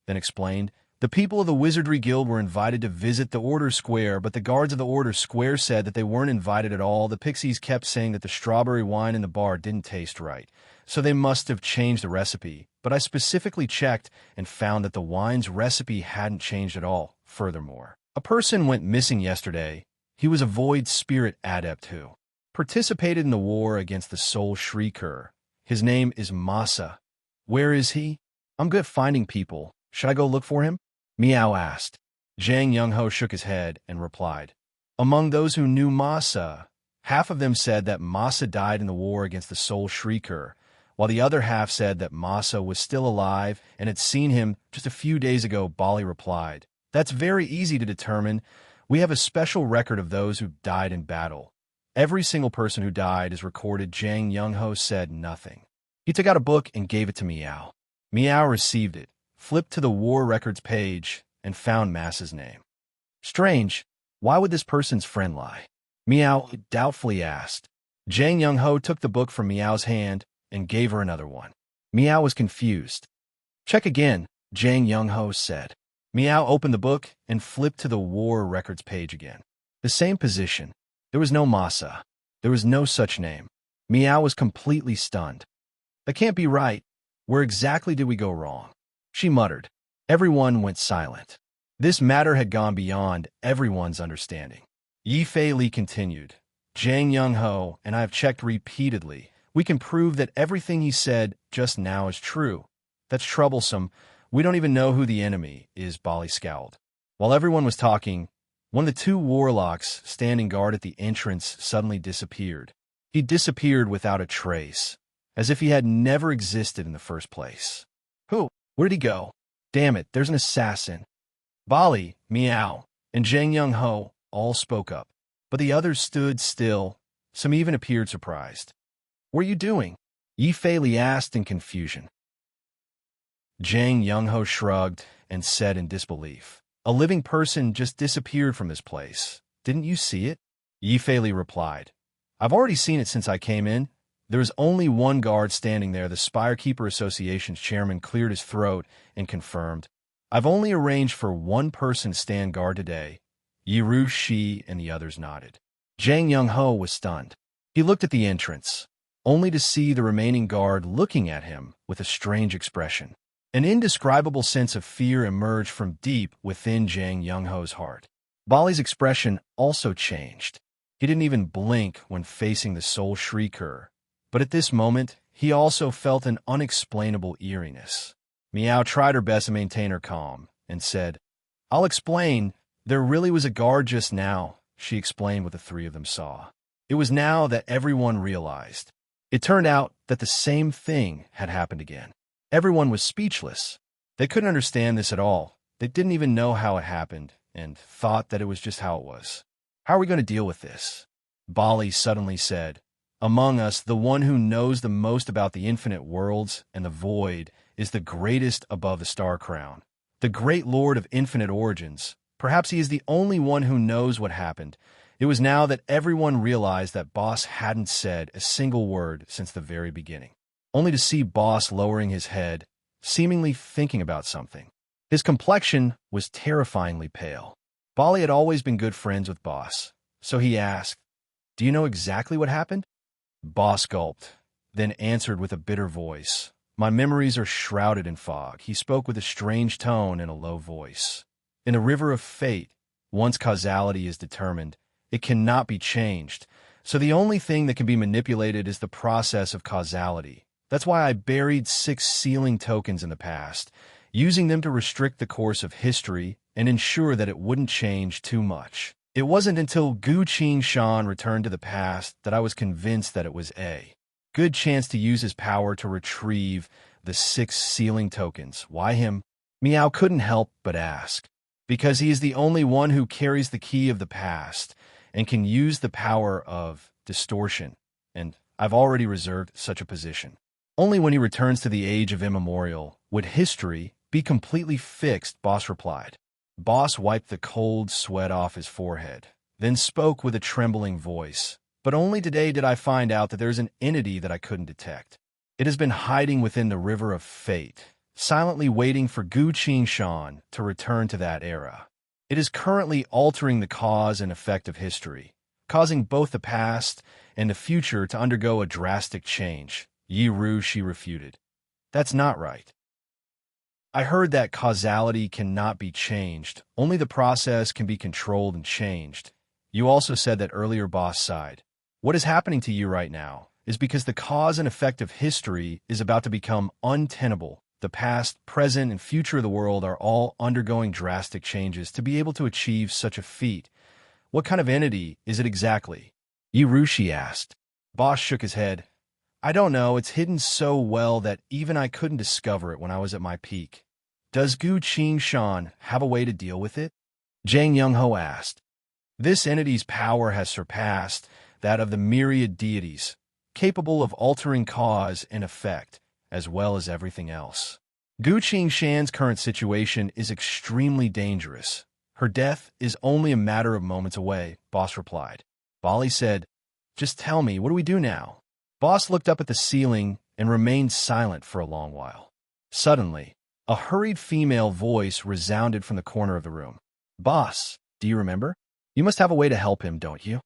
then explained, The people of the Wizardry Guild were invited to visit the Order Square, but the guards of the Order Square said that they weren't invited at all. The pixies kept saying that the strawberry wine in the bar didn't taste right, so they must have changed the recipe. But I specifically checked and found that the wine's recipe hadn't changed at all. Furthermore, a person went missing yesterday. He was a void spirit adept who participated in the war against the Soul Shrieker. His name is Masa. Where is he? I'm good at finding people. Should I go look for him? Meow asked. Zhang Young-ho shook his head and replied, Among those who knew Masa, half of them said that Masa died in the war against the Soul Shrieker, while the other half said that Masa was still alive and had seen him just a few days ago. Bali replied, That's very easy to determine. We have a special record of those who died in battle. Every single person who died is recorded. Zhang Young-ho said nothing. He took out a book and gave it to Meow. Meow received it, flipped to the war records page, and found Masa's name. Strange. Why would this person's friend lie? Meow doubtfully asked. Zhang Young-ho took the book from Meow's hand and gave her another one. Meow was confused. Check again, Zhang Young-ho said. Meow opened the book and flipped to the war records page again. The same position. There was no Masa. There was no such name. Meow was completely stunned. That can't be right. Where exactly did we go wrong? She muttered. Everyone went silent. This matter had gone beyond everyone's understanding. Yi Fei Li continued. Zhang Young-ho and I have checked repeatedly. We can prove that everything he said just now is true. That's troublesome. We don't even know who the enemy is. Bali scowled. While everyone was talking, one of the two warlocks standing guard at the entrance suddenly disappeared. He disappeared without a trace, as if he had never existed in the first place. Who? Where did he go? Damn it, there's an assassin. Bali, Meow, and Zhang Young-ho all spoke up, but the others stood still. Some even appeared surprised. What are you doing? Yi Fei Li asked in confusion. Zhang Young-ho shrugged and said in disbelief, A living person just disappeared from this place. Didn't you see it? Yi Fei Li replied, I've already seen it since I came in. There is only one guard standing there. The Spirekeeper Association's chairman cleared his throat and confirmed, I've only arranged for one person to stand guard today. Yi Rushi and the others nodded. Zhang Young-ho was stunned. He looked at the entrance, only to see the remaining guard looking at him with a strange expression. An indescribable sense of fear emerged from deep within Zhang Young-ho's heart. Bali's expression also changed. He didn't even blink when facing the soul shrieker. But at this moment, he also felt an unexplainable eeriness. Meow tried her best to maintain her calm and said, "I'll explain. There really was a guard just now," she explained what the three of them saw. It was now that everyone realized. It turned out that the same thing had happened again. Everyone was speechless. They couldn't understand this at all. They didn't even know how it happened and thought that it was just how it was. "How are we going to deal with this?" Bali suddenly said, "Among us, the one who knows the most about the infinite worlds and the void is the greatest above the star crown. The great lord of infinite origins. Perhaps he is the only one who knows what happened." It was now that everyone realized that Boss hadn't said a single word since the very beginning, only to see Boss lowering his head, seemingly thinking about something. His complexion was terrifyingly pale. Bali had always been good friends with Boss, so he asked, "Do you know exactly what happened?" Boss gulped, then answered with a bitter voice. "My memories are shrouded in fog." He spoke with a strange tone and a low voice. "In a river of fate, once causality is determined, it cannot be changed. So the only thing that can be manipulated is the process of causality. That's why I buried 6 sealing tokens in the past, using them to restrict the course of history and ensure that it wouldn't change too much. It wasn't until Gu Qing-shan returned to the past that I was convinced that it was a good chance to use his power to retrieve the 6 sealing tokens. Why him?" Meow couldn't help but ask. "Because he is the only one who carries the key of the past and can use the power of distortion, and I've already reserved such a position. Only when he returns to the age of immemorial would history be completely fixed," Boss replied. Boss wiped the cold sweat off his forehead, then spoke with a trembling voice. "But only today did I find out that there's an entity that I couldn't detect. It has been hiding within the river of fate, silently waiting for Gu Qing-shan to return to that era. It is currently altering the cause and effect of history, causing both the past and the future to undergo a drastic change." Yi Ru, she refuted. "That's not right. I heard that causality cannot be changed. Only the process can be controlled and changed. You also said that earlier." Boss sighed. "What is happening to you right now is because the cause and effect of history is about to become untenable. The past, present, and future of the world are all undergoing drastic changes to be able to achieve such a feat. What kind of entity is it exactly?" Yi Ru, she asked. Boss shook his head. "I don't know. It's hidden so well that even I couldn't discover it when I was at my peak." "Does Gu Qing-shan have a way to deal with it?" Zhang Youngho asked. "This entity's power has surpassed that of the myriad deities, capable of altering cause and effect, as well as everything else. Gu Qing-shan's current situation is extremely dangerous. Her death is only a matter of moments away," Boss replied. Bali said, "Just tell me, what do we do now?" Boss looked up at the ceiling and remained silent for a long while. Suddenly, a hurried female voice resounded from the corner of the room. "Boss, do you remember? You must have a way to help him, don't you?"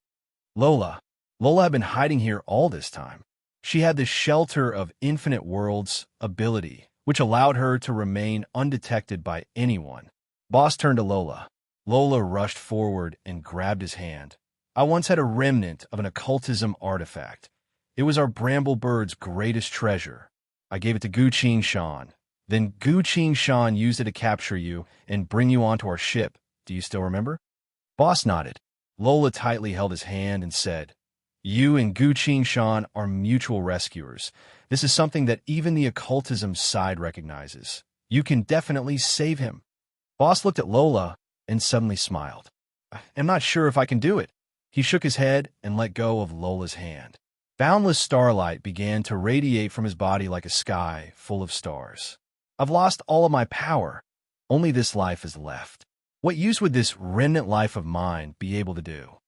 Lola. Lola had been hiding here all this time. She had the Shelter of Infinite Worlds ability, which allowed her to remain undetected by anyone. Boss turned to Lola. Lola rushed forward and grabbed his hand. "I once had a remnant of an occultism artifact. It was our bramble bird's greatest treasure. I gave it to Gu Qing-shan. Then Gu Qing-shan used it to capture you and bring you onto our ship. Do you still remember?" Boss nodded. Lola tightly held his hand and said, "You and Gu Qing-shan are mutual rescuers. This is something that even the occultism side recognizes. You can definitely save him." Boss looked at Lola and suddenly smiled. "I'm not sure if I can do it." He shook his head and let go of Lola's hand. Boundless starlight began to radiate from his body like a sky full of stars. "I've lost all of my power. Only this life is left. What use would this remnant life of mine be able to do?"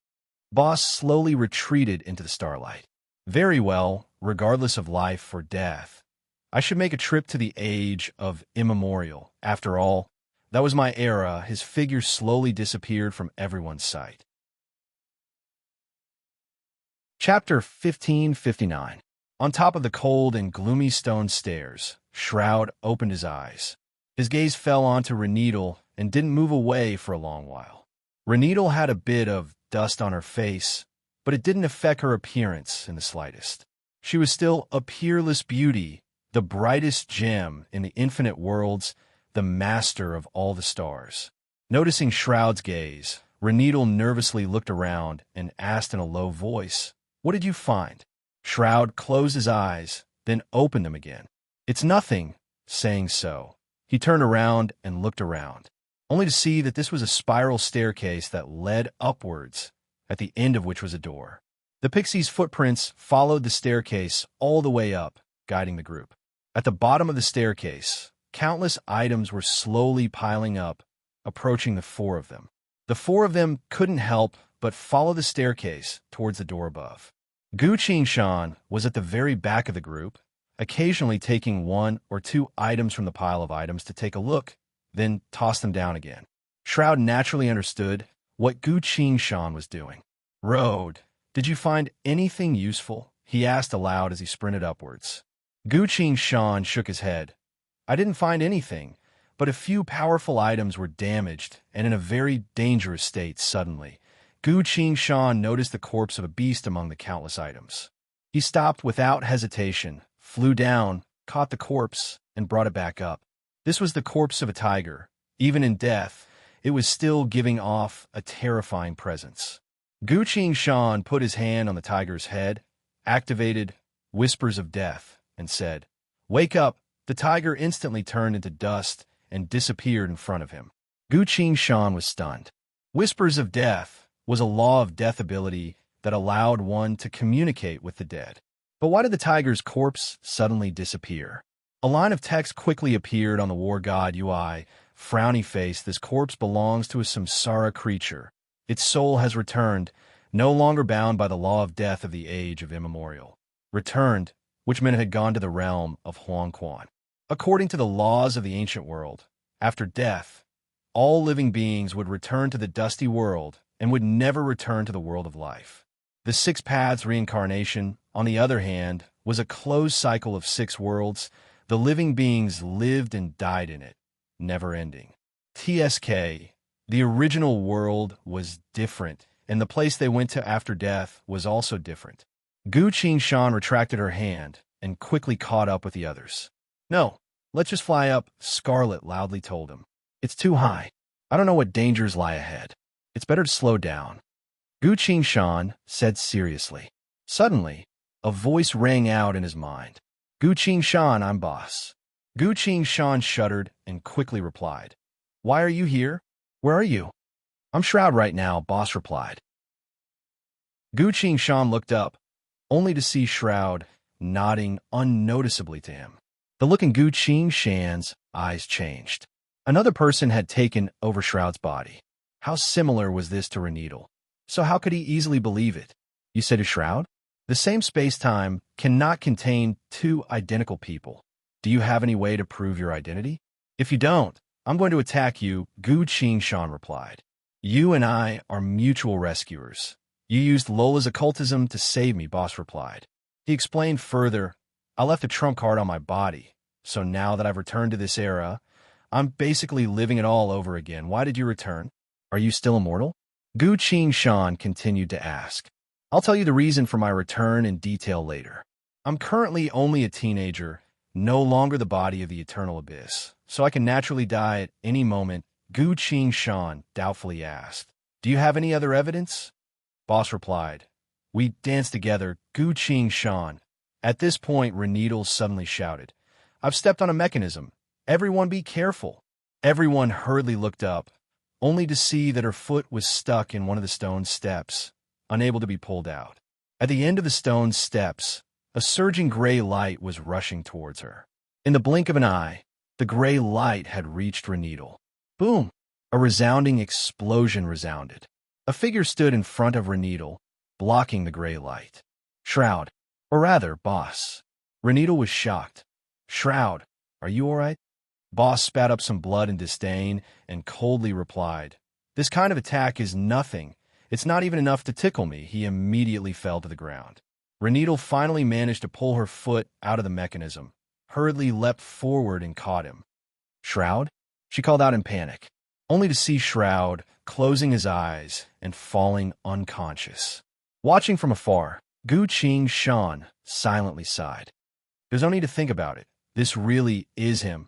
Boss slowly retreated into the starlight. "Very well, regardless of life or death. I should make a trip to the age of immemorial. After all, that was my era." His figure slowly disappeared from everyone's sight. Chapter 1559. On top of the cold and gloomy stone stairs, Shroud opened his eyes. His gaze fell onto Reneedle and didn't move away for a long while. Reneedle had a bit of dust on her face, but it didn't affect her appearance in the slightest. She was still a peerless beauty, the brightest gem in the infinite worlds, the master of all the stars. Noticing Shroud's gaze, Reneedle nervously looked around and asked in a low voice, "What did you find?" Shroud closed his eyes, then opened them again. "It's nothing." Saying so, he turned around and looked around, only to see that this was a spiral staircase that led upwards, at the end of which was a door. The pixie's footprints followed the staircase all the way up, guiding the group. At the bottom of the staircase, countless items were slowly piling up, approaching the four of them. The four of them couldn't help but follow the staircase towards the door above. Gu Qingshan was at the very back of the group, occasionally taking one or two items from the pile of items to take a look, then toss them down again. Shroud naturally understood what Gu Qingshan was doing. "Road, did you find anything useful?" he asked aloud as he sprinted upwards. Gu Qingshan shook his head. "I didn't find anything, but a few powerful items were damaged and in a very dangerous state suddenly." Gu Qingshan noticed the corpse of a beast among the countless items. He stopped without hesitation, flew down, caught the corpse, and brought it back up. This was the corpse of a tiger. Even in death, it was still giving off a terrifying presence. Gu Qingshan put his hand on the tiger's head, activated Whispers of Death, and said, "Wake up." The tiger instantly turned into dust and disappeared in front of him. Gu Qingshan was stunned. Whispers of Death was a law of death ability that allowed one to communicate with the dead. But why did the tiger's corpse suddenly disappear? A line of text quickly appeared on the war god UI. "Frowny face, this corpse belongs to a samsara creature. Its soul has returned, no longer bound by the law of death of the age of immemorial." Returned, which meant it had gone to the realm of Huangquan. According to the laws of the ancient world, after death, all living beings would return to the dusty world and would never return to the world of life. The Six Paths reincarnation, on the other hand, was a closed cycle of six worlds. The living beings lived and died in it, never ending. TSK, the original world, was different, and the place they went to after death was also different. Gu Qingshan retracted her hand and quickly caught up with the others. "No, let's just fly up," Scarlet loudly told him. "It's too high. I don't know what dangers lie ahead. It's better to slow down." Gu Qingshan said seriously. Suddenly, a voice rang out in his mind. "Gu Qingshan, I'm boss." Gu Qingshan shuddered and quickly replied, "Why are you here? Where are you?" "I'm Shroud right now," boss replied. Gu Qingshan looked up, only to see Shroud nodding unnoticeably to him. The look in Gu Qingshan's eyes changed. Another person had taken over Shroud's body. How similar was this to Reneedle? So how could he easily believe it? "You said to Shroud? The same space-time cannot contain two identical people. Do you have any way to prove your identity?" "If you don't, I'm going to attack you," Gu Qingshan replied. "You and I are mutual rescuers. You used Lola's occultism to save me," boss replied. He explained further, "I left a trump card on my body, so now that I've returned to this era, I'm basically living it all over again. Why did you return? Are you still immortal?" Gu Qingshan continued to ask. "I'll tell you the reason for my return in detail later. I'm currently only a teenager, no longer the body of the eternal abyss, so I can naturally die at any moment." Gu Qingshan doubtfully asked, "Do you have any other evidence?" Boss replied, "We danced together, Gu Qingshan." At this point, Reneedle suddenly shouted, "I've stepped on a mechanism. Everyone be careful." Everyone hurriedly looked up, only to see that her foot was stuck in one of the stone steps, unable to be pulled out. At the end of the stone steps, a surging gray light was rushing towards her. In the blink of an eye, the gray light had reached Reneedle. Boom! A resounding explosion resounded. A figure stood in front of Reneedle, blocking the gray light. "Shroud, or rather, boss." Reneedle was shocked. "Shroud, are you all right?" Boss spat up some blood in disdain and coldly replied, "This kind of attack is nothing. It's not even enough to tickle me." He immediately fell to the ground. Reneedle finally managed to pull her foot out of the mechanism, hurriedly leapt forward and caught him. "Shroud?" she called out in panic, only to see Shroud closing his eyes and falling unconscious. Watching from afar, Gu Qing Shan silently sighed. There's no need to think about it. This really is him.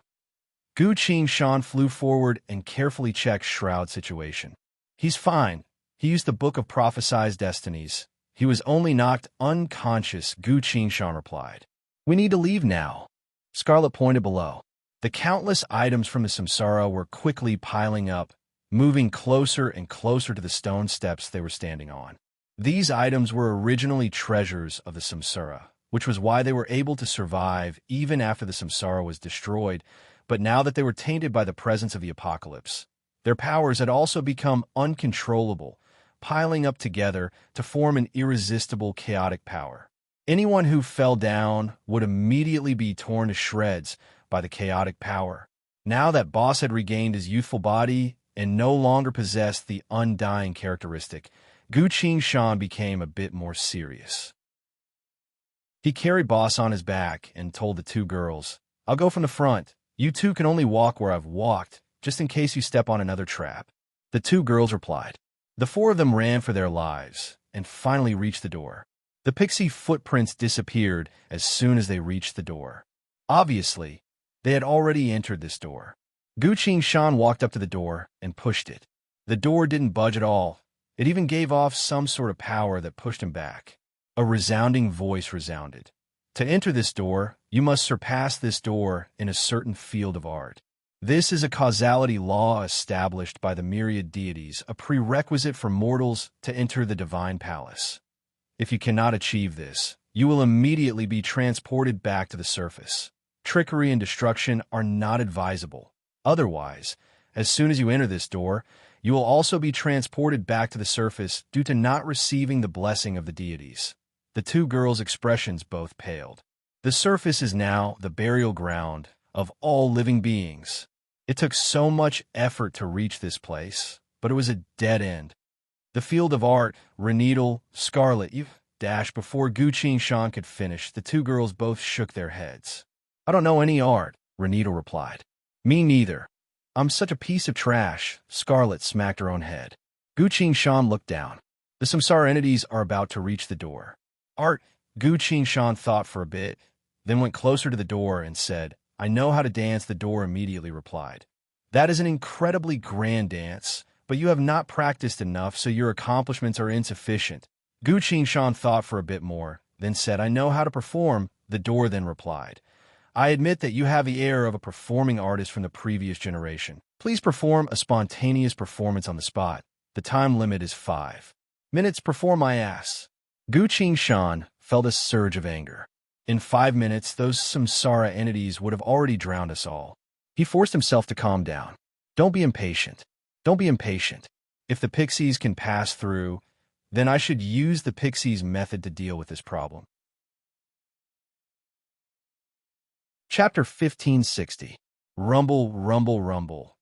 Gu Qing Shan flew forward and carefully checked Shroud's situation. He's fine. He used the Book of Prophesied Destinies. He was only knocked unconscious, Gu Qing Shan replied. We need to leave now. Scarlet pointed below. The countless items from the samsara were quickly piling up, moving closer and closer to the stone steps they were standing on. These items were originally treasures of the samsara, which was why they were able to survive even after the samsara was destroyed, but now that they were tainted by the presence of the apocalypse, their powers had also become uncontrollable, piling up together to form an irresistible chaotic power. Anyone who fell down would immediately be torn to shreds by the chaotic power. Now that Boss had regained his youthful body and no longer possessed the undying characteristic, Gu Qing Shan became a bit more serious. He carried Boss on his back and told the two girls, I'll go from the front. You two can only walk where I've walked, just in case you step on another trap. The two girls replied. The four of them ran for their lives and finally reached the door. The pixie footprints disappeared as soon as they reached the door. Obviously, they had already entered this door. Gu Qing Shan walked up to the door and pushed it. The door didn't budge at all. It even gave off some sort of power that pushed him back. A resounding voice resounded. To enter this door, you must surpass this door in a certain field of art. This is a causality law established by the myriad deities, a prerequisite for mortals to enter the divine palace. If you cannot achieve this, you will immediately be transported back to the surface. Trickery and destruction are not advisable. Otherwise, as soon as you enter this door, you will also be transported back to the surface due to not receiving the blessing of the deities. The two girls' expressions both paled. The surface is now the burial ground of all living beings. It took so much effort to reach this place, but it was a dead end. The field of art, Renedal, Scarlet, dash before Gu Qing Shan could finish, the two girls both shook their heads. I don't know any art, Renedal replied. Me neither. I'm such a piece of trash, Scarlet smacked her own head. Gu Qing Shan looked down. The samsara entities are about to reach the door. Art, Gu Qing Shan thought for a bit, then went closer to the door and said, I know how to dance. The door immediately replied. That is an incredibly grand dance, but you have not practiced enough, so your accomplishments are insufficient. Gu Qing Shan thought for a bit more, then said, I know how to perform. The door then replied. I admit that you have the air of a performing artist from the previous generation. Please perform a spontaneous performance on the spot. The time limit is 5 minutes. Perform my ass. Gu Qing Shan felt a surge of anger. In 5 minutes, those samsara entities would have already drowned us all. He forced himself to calm down. Don't be impatient. Don't be impatient. If the pixies can pass through, then I should use the pixies' method to deal with this problem. Chapter 1560. Rumble, rumble, rumble.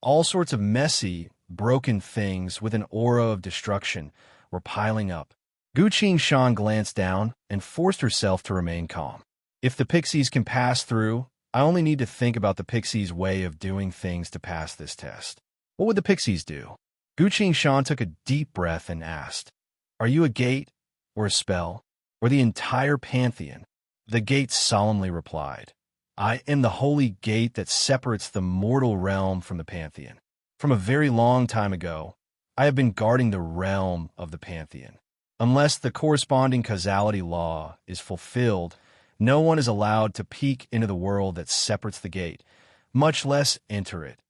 All sorts of messy, broken things with an aura of destruction were piling up. Gu Qing Shan glanced down and forced herself to remain calm. If the pixies can pass through, I only need to think about the pixies' way of doing things to pass this test. What would the pixies do? Gu Qing Shan took a deep breath and asked, Are you a gate, or a spell, or the entire pantheon? The gate solemnly replied, I am the holy gate that separates the mortal realm from the pantheon. From a very long time ago, I have been guarding the realm of the pantheon. Unless the corresponding causality law is fulfilled, no one is allowed to peek into the world that separates the gate, much less enter it.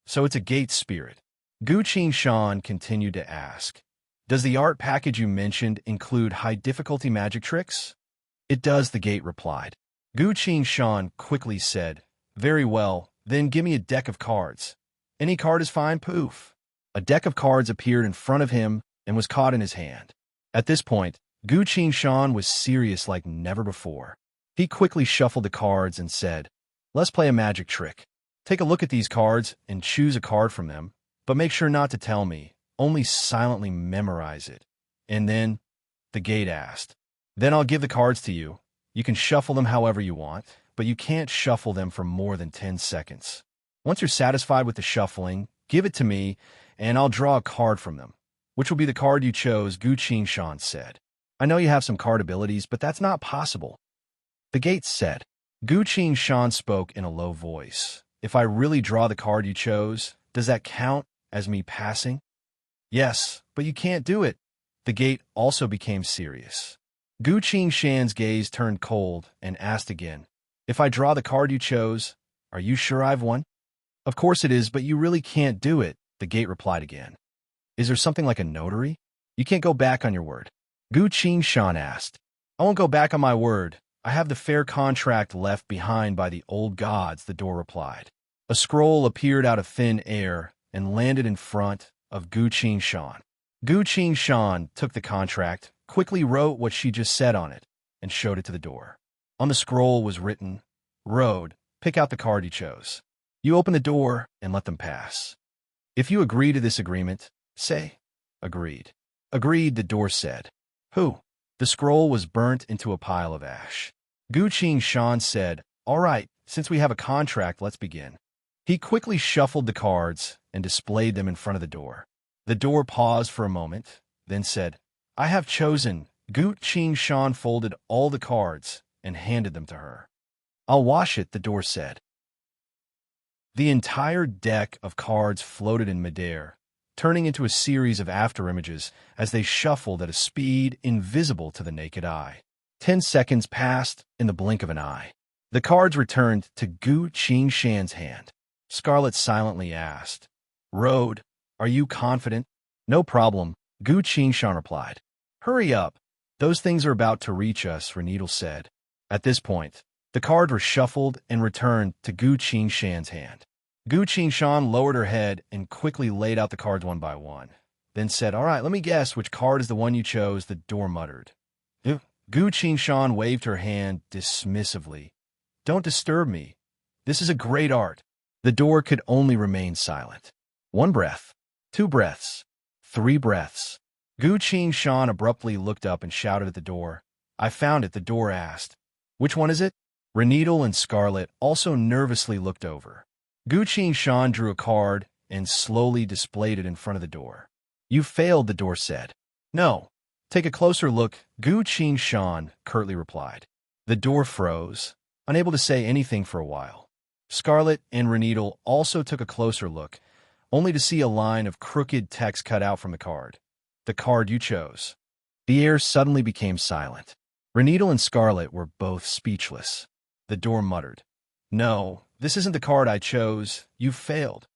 So it's a gate spirit. Gu Qing Shan continued to ask, Does the art package you mentioned include high-difficulty magic tricks? It does, the gate replied. Gu Qing Shan quickly said, Very well, then give me a deck of cards. Any card is fine, poof. A deck of cards appeared in front of him and was caught in his hand. At this point, Gu Qing Shan was serious like never before. He quickly shuffled the cards and said, Let's play a magic trick. Take a look at these cards and choose a card from them, but make sure not to tell me. Only silently memorize it. And then, the gate asked, Then I'll give the cards to you. You can shuffle them however you want, but you can't shuffle them for more than 10 seconds. Once you're satisfied with the shuffling, give it to me, and I'll draw a card from them. Which will be the card you chose, Gu Shan said. I know you have some card abilities, but that's not possible. The gate said. Gu Shan spoke in a low voice. If I really draw the card you chose, does that count as me passing? Yes, but you can't do it. The gate also became serious. Gu Shan's gaze turned cold and asked again, if I draw the card you chose, are you sure I've won? Of course it is, but you really can't do it, the gate replied again. Is there something like a notary? You can't go back on your word. Gu Shan asked. I won't go back on my word. I have the fair contract left behind by the old gods, the door replied. A scroll appeared out of thin air and landed in front of Gu Shan. Gu Shan took the contract, quickly wrote what she just said on it, and showed it to the door. On the scroll was written, Road, pick out the card you chose. You open the door and let them pass. If you agree to this agreement, say, agreed. Agreed, the door said. Who? The scroll was burnt into a pile of ash. Gu Shan said, all right, since we have a contract, let's begin. He quickly shuffled the cards and displayed them in front of the door. The door paused for a moment, then said, I have chosen. Gu Shan folded all the cards and handed them to her. I'll wash it, the door said. The entire deck of cards floated in midair, turning into a series of afterimages as they shuffled at a speed invisible to the naked eye. 10 seconds passed in the blink of an eye. The cards returned to Gu Shan's hand. Scarlet silently asked, Road, are you confident? No problem, Gu Shan replied. Hurry up. Those things are about to reach us, Renedal said. At this point, the cards were shuffled and returned to Gu Shan's hand. Gu Shan lowered her head and quickly laid out the cards one by one, then said, all right, let me guess which card is the one you chose, the door muttered. Gu Shan waved her hand dismissively. Don't disturb me. This is a great art. The door could only remain silent. 1 breath, 2 breaths, 3 breaths. Gu Shan abruptly looked up and shouted at the door. I found it, the door asked. Which one is it? Renedal and Scarlet also nervously looked over. Gu Shan drew a card and slowly displayed it in front of the door. You failed, the door said. No. Take a closer look, Gu Shan curtly replied. The door froze, unable to say anything for a while. Scarlet and Renedal also took a closer look, only to see a line of crooked text cut out from the card. The card you chose. The air suddenly became silent. Renedal and Scarlet were both speechless. The door muttered. No, this isn't the card I chose. You failed.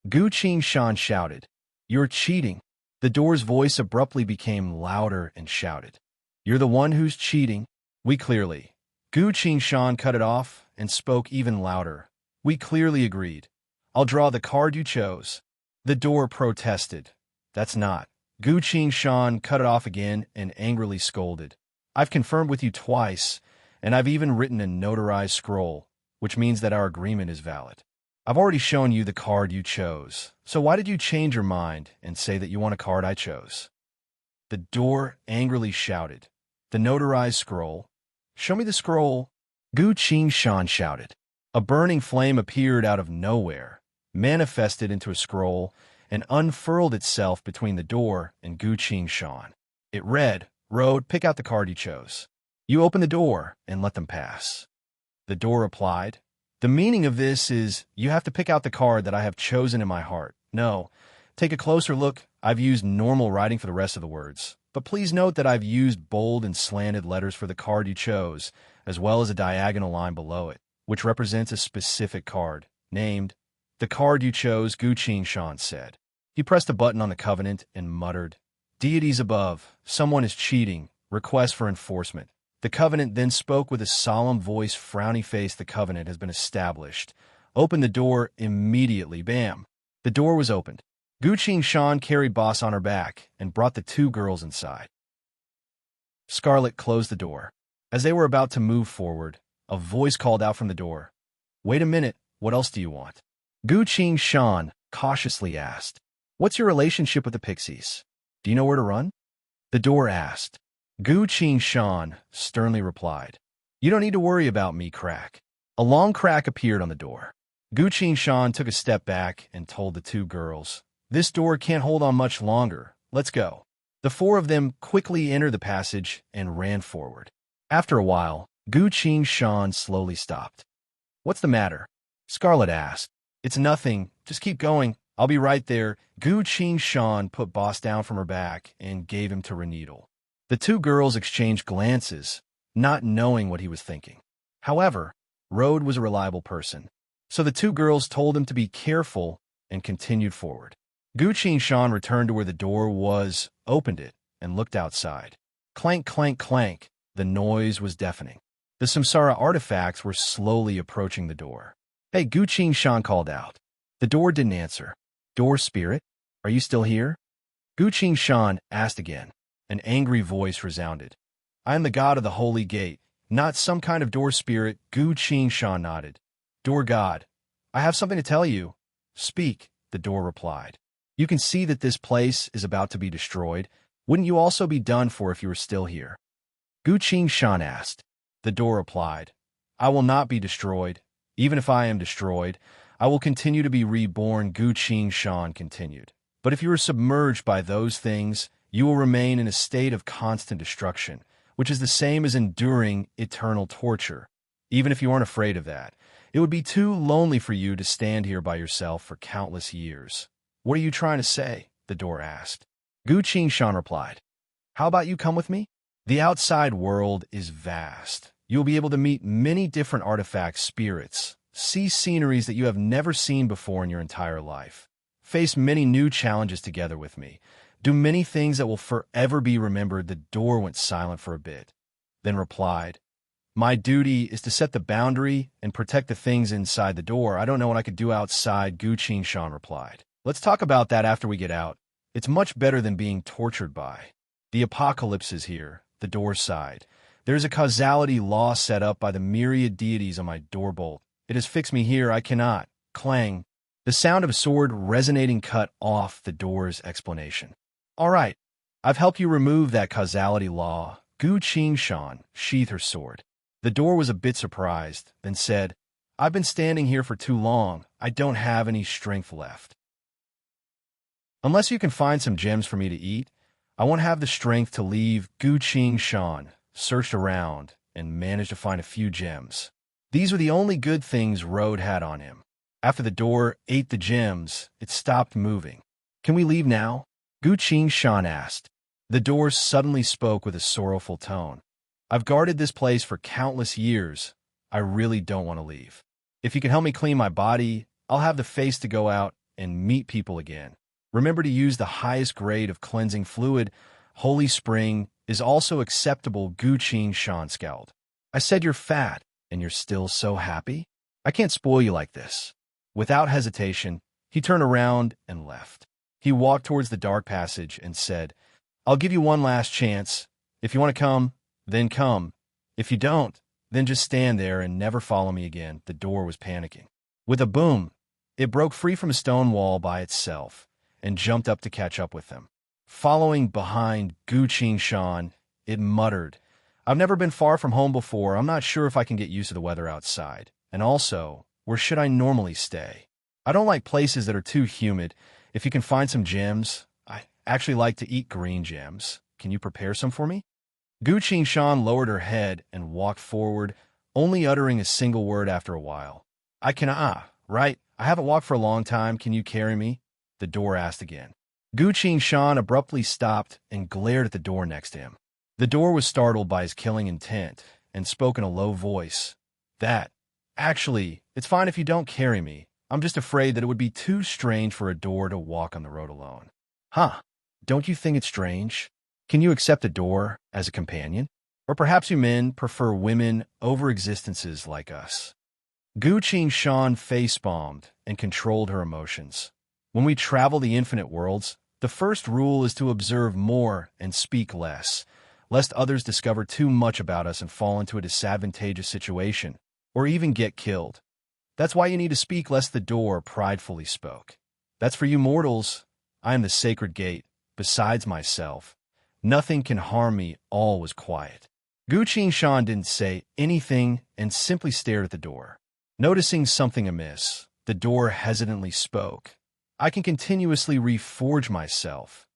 Gu Shan shouted. You're cheating. The door's voice abruptly became louder and shouted. You're the one who's cheating. We clearly. Gu Shan cut it off and spoke even louder. We clearly agreed. I'll draw the card you chose. The door protested. That's not. Gu Shan cut it off again and angrily scolded. I've confirmed with you twice, and I've even written a notarized scroll, which means that our agreement is valid. I've already shown you the card you chose, so why did you change your mind and say that you want a card I chose? The door angrily shouted. The notarized scroll. Show me the scroll. Gu Shan shouted. A burning flame appeared out of nowhere, manifested into a scroll, and unfurled itself between the door and Gu Shan. It read, Road, pick out the card you chose. You open the door and let them pass. The door replied, the meaning of this is you have to pick out the card that I have chosen in my heart. No, take a closer look. I've used normal writing for the rest of the words, but please note that I've used bold and slanted letters for the card you chose, as well as a diagonal line below it, which represents a specific card, named the card you chose, Gu Shan said. He pressed a button on the covenant and muttered, Deities above, someone is cheating. Request for enforcement. The covenant then spoke with a solemn voice, frowny face. The covenant has been established. Open the door immediately. Bam. The door was opened. Gu Shan carried Boss on her back and brought the 2 girls inside. Scarlet closed the door. As they were about to move forward, a voice called out from the door. Wait a minute, what else do you want? Gu Shan cautiously asked. What's your relationship with the pixies? Do you know where to run? The door asked. Gu Shan sternly replied. You don't need to worry about me, crack. A long crack appeared on the door. Gu Shan took a step back and told the 2 girls, This door can't hold on much longer. let's go. The four of them quickly entered the passage and ran forward. After a while, Gu Qing Shan slowly stopped. What's the matter? Scarlet asked. It's nothing. Just keep going. I'll be right there. Gu Qing Shan put Boss down from her back and gave him to Reneedle. The two girls exchanged glances, not knowing what he was thinking. However, Rode was a reliable person, so the two girls told him to be careful and continued forward. Gu Qing Shan returned to where the door was, opened it, and looked outside. Clank, clank, clank. The noise was deafening. The Samsara artifacts were slowly approaching the door. Hey, Gu Qing Shan called out. The door didn't answer. Door spirit, are you still here? Gu Qing Shan asked again. An angry voice resounded. I am the god of the holy gate, not some kind of door spirit. Gu Qing Shan nodded. Door god, I have something to tell you. Speak, the door replied. You can see that this place is about to be destroyed. Wouldn't you also be done for if you were still here? Gu Qing Shan asked. The door replied. I will not be destroyed. Even if I am destroyed, I will continue to be reborn. Gu Qing Shan continued. But if you are submerged by those things, you will remain in a state of constant destruction, which is the same as enduring eternal torture. Even if you aren't afraid of that, it would be too lonely for you to stand here by yourself for countless years. What are you trying to say? The door asked. Gu Qing Shan replied. How about you come with me? The outside world is vast. You'll be able to meet many different artifact spirits, see sceneries that you have never seen before in your entire life, face many new challenges together with me, do many things that will forever be remembered. The door went silent for a bit, then replied, My duty is to set the boundary and protect the things inside the door. I don't know what I could do outside. Gu Qing Shan replied. Let's talk about that after we get out. It's much better than being tortured by. The apocalypse is here. The door sighed. There's a causality law set up by the myriad deities on my door bolt. It has fixed me here. I cannot. Clang. The sound of a sword resonating cut off the door's explanation. All right. I've helped you remove that causality law. Gu Qing Shan sheathed her sword. The door was a bit surprised, then said, I've been standing here for too long. I don't have any strength left. Unless you can find some gems for me to eat, I won't have the strength to leave. Gu Qing Shan searched around and managed to find a few gems. These were the only good things Rode had on him. After the door ate the gems, it stopped moving. Can we leave now? Gu Qing Shan asked. The door suddenly spoke with a sorrowful tone. I've guarded this place for countless years. I really don't want to leave. If you can help me clean my body, I'll have the face to go out and meet people again. Remember to use the highest grade of cleansing fluid. Holy Spring is also acceptable. Gu Qing Shan scowled. I said you're fat, and you're still so happy? I can't spoil you like this. Without hesitation, he turned around and left. He walked towards the dark passage and said, I'll give you one last chance. If you want to come, then come. If you don't, then just stand there and never follow me again. The door was panicking. With a boom, it broke free from a stone wall by itself and jumped up to catch up with them. Following behind Gu Qing Shan, it muttered, I've never been far from home before. I'm not sure if I can get used to the weather outside. And also, where should I normally stay? I don't like places that are too humid. If you can find some gems, I actually like to eat green gems. Can you prepare some for me? Gu Qing Shan lowered her head and walked forward, only uttering a single word after a while. I can, right? I haven't walked for a long time. Can you carry me? The door asked again. Gu Qing Shan abruptly stopped and glared at the door next to him. The door was startled by his killing intent and spoke in a low voice. Actually, it's fine if you don't carry me. I'm just afraid that it would be too strange for a door to walk on the road alone. Huh? Don't you think it's strange? Can you accept a door as a companion? Or perhaps you men prefer women over existences like us? Gu Qing Shan face-bombed and controlled her emotions. When we travel the infinite worlds, the first rule is to observe more and speak less, lest others discover too much about us and fall into a disadvantageous situation, or even get killed. That's why you need to speak less. The door pridefully spoke. That's for you mortals. I am the sacred gate. Besides myself, nothing can harm me. All was quiet. Gu Qing Shan didn't say anything and simply stared at the door. Noticing something amiss, the door hesitantly spoke. I can continuously reforge myself.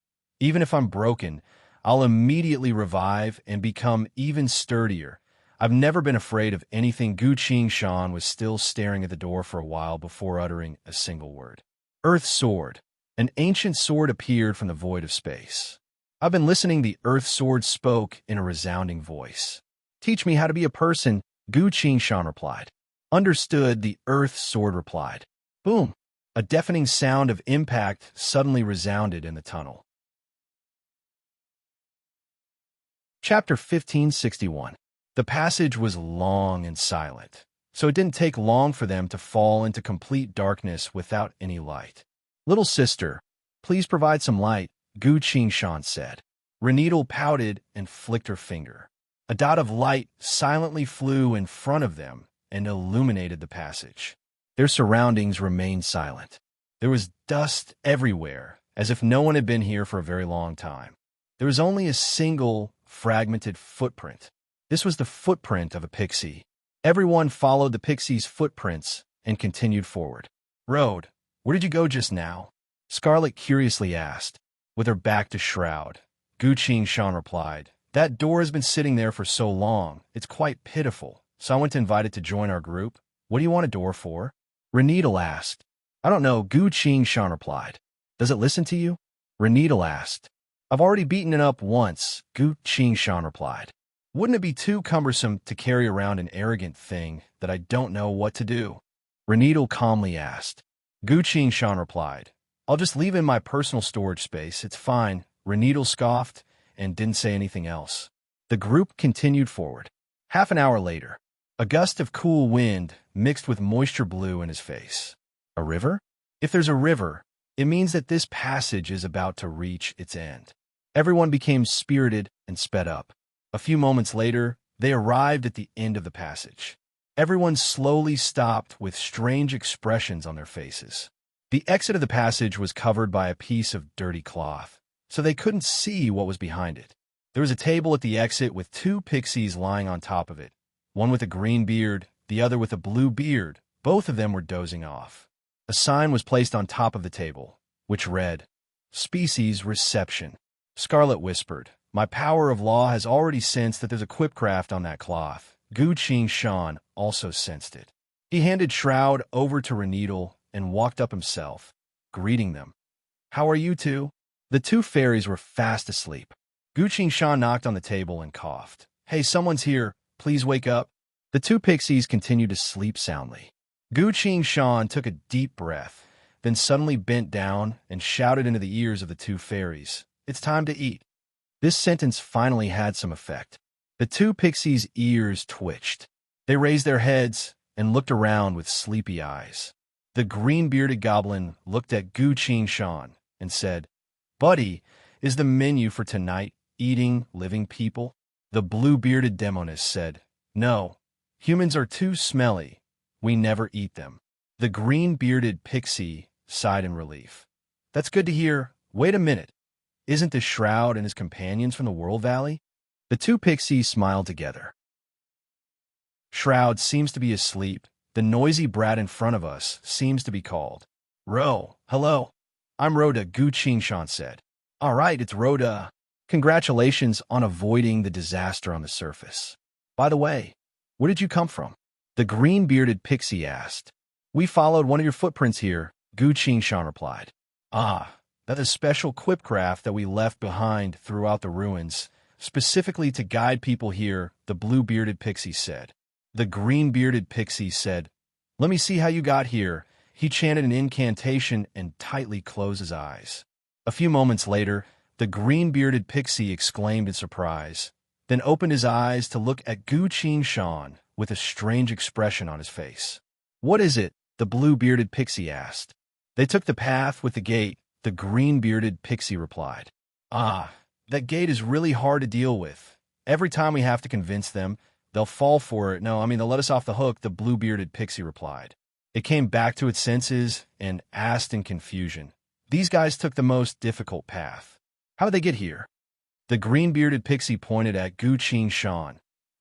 Even if I'm broken, I'll immediately revive and become even sturdier. I've never been afraid of anything. Gu Shan was still staring at the door for a while before uttering a single word. Earth Sword. An ancient sword appeared from the void of space. I've been listening. The Earth Sword spoke in a resounding voice. Teach me how to be a person, Gu Shan replied. Understood, the Earth Sword replied. Boom! A deafening sound of impact suddenly resounded in the tunnel. Chapter 1561. The passage was long and silent, so it didn't take long for them to fall into complete darkness without any light. Little sister, please provide some light, Gu Shan said. Renedal pouted and flicked her finger. A dot of light silently flew in front of them and illuminated the passage. Their surroundings remained silent. There was dust everywhere, as if no one had been here for a very long time. There was only a single, fragmented footprint. This was the footprint of a pixie. Everyone followed the pixie's footprints and continued forward. Road, where did you go just now? Scarlet curiously asked. With her back to Shroud, Gu Shan replied, That door has been sitting there for so long, it's quite pitiful, so I went to invite it to join our group. What do you want a door for? Renedal asked. I don't know, Gu Shan replied. Does it listen to you? Renedal asked. I've already beaten it up once, Gu Shan replied. Wouldn't it be too cumbersome to carry around an arrogant thing that I don't know what to do? Renedal calmly asked. Gu Shan replied. I'll just leave it in my personal storage space, it's fine. Renedal scoffed and didn't say anything else. The group continued forward. Half an hour later, a gust of cool wind mixed with moisture blew in his face. A river? If there's a river, it means that this passage is about to reach its end. Everyone became spirited and sped up. A few moments later, they arrived at the end of the passage. Everyone slowly stopped with strange expressions on their faces. The exit of the passage was covered by a piece of dirty cloth, so they couldn't see what was behind it. There was a table at the exit with two pixies lying on top of it, one with a green beard, the other with a blue beard. Both of them were dozing off. A sign was placed on top of the table, which read, Species Reception. Scarlet whispered, My power of law has already sensed that there's a quipcraft on that cloth. Gu Shan also sensed it. He handed Shroud over to Renedal and walked up himself, greeting them. How are you two? The two fairies were fast asleep. Gu Shan knocked on the table and coughed. Hey, someone's here. Please wake up. The two pixies continued to sleep soundly. Gu Shan took a deep breath, then suddenly bent down and shouted into the ears of the two fairies, It's time to eat. This sentence finally had some effect. The two pixies' ears twitched. They raised their heads and looked around with sleepy eyes. The green-bearded goblin looked at Gu Shan and said, Buddy, is the menu for tonight eating living people? The blue-bearded demoness said, No, humans are too smelly. We never eat them. The green-bearded pixie sighed in relief. That's good to hear. Wait a minute. Isn't this Shroud and his companions from the World Valley? The two pixies smiled together. Shroud seems to be asleep. The noisy brat in front of us seems to be called. Ro, hello. I'm Rhoda, Gu Shan said. All right, it's Rhoda. Congratulations on avoiding the disaster on the surface. By the way, where did you come from? The green-bearded pixie asked. We followed one of your footprints here, Gu Shan replied. Ah, that's a special quipcraft that we left behind throughout the ruins, specifically to guide people here, the blue-bearded pixie said. The green-bearded pixie said, Let me see how you got here. He chanted an incantation and tightly closed his eyes. A few moments later, the green-bearded pixie exclaimed in surprise, then opened his eyes to look at Gu Shan with a strange expression on his face. What is it? The blue-bearded pixie asked. They took the path with the gate, the green-bearded pixie replied. Ah, that gate is really hard to deal with. Every time we have to convince them, they'll fall for it. They'll let us off the hook, the blue-bearded pixie replied. It came back to its senses and asked in confusion. These guys took the most difficult path. How did they get here? The green-bearded pixie pointed at Gu Shan.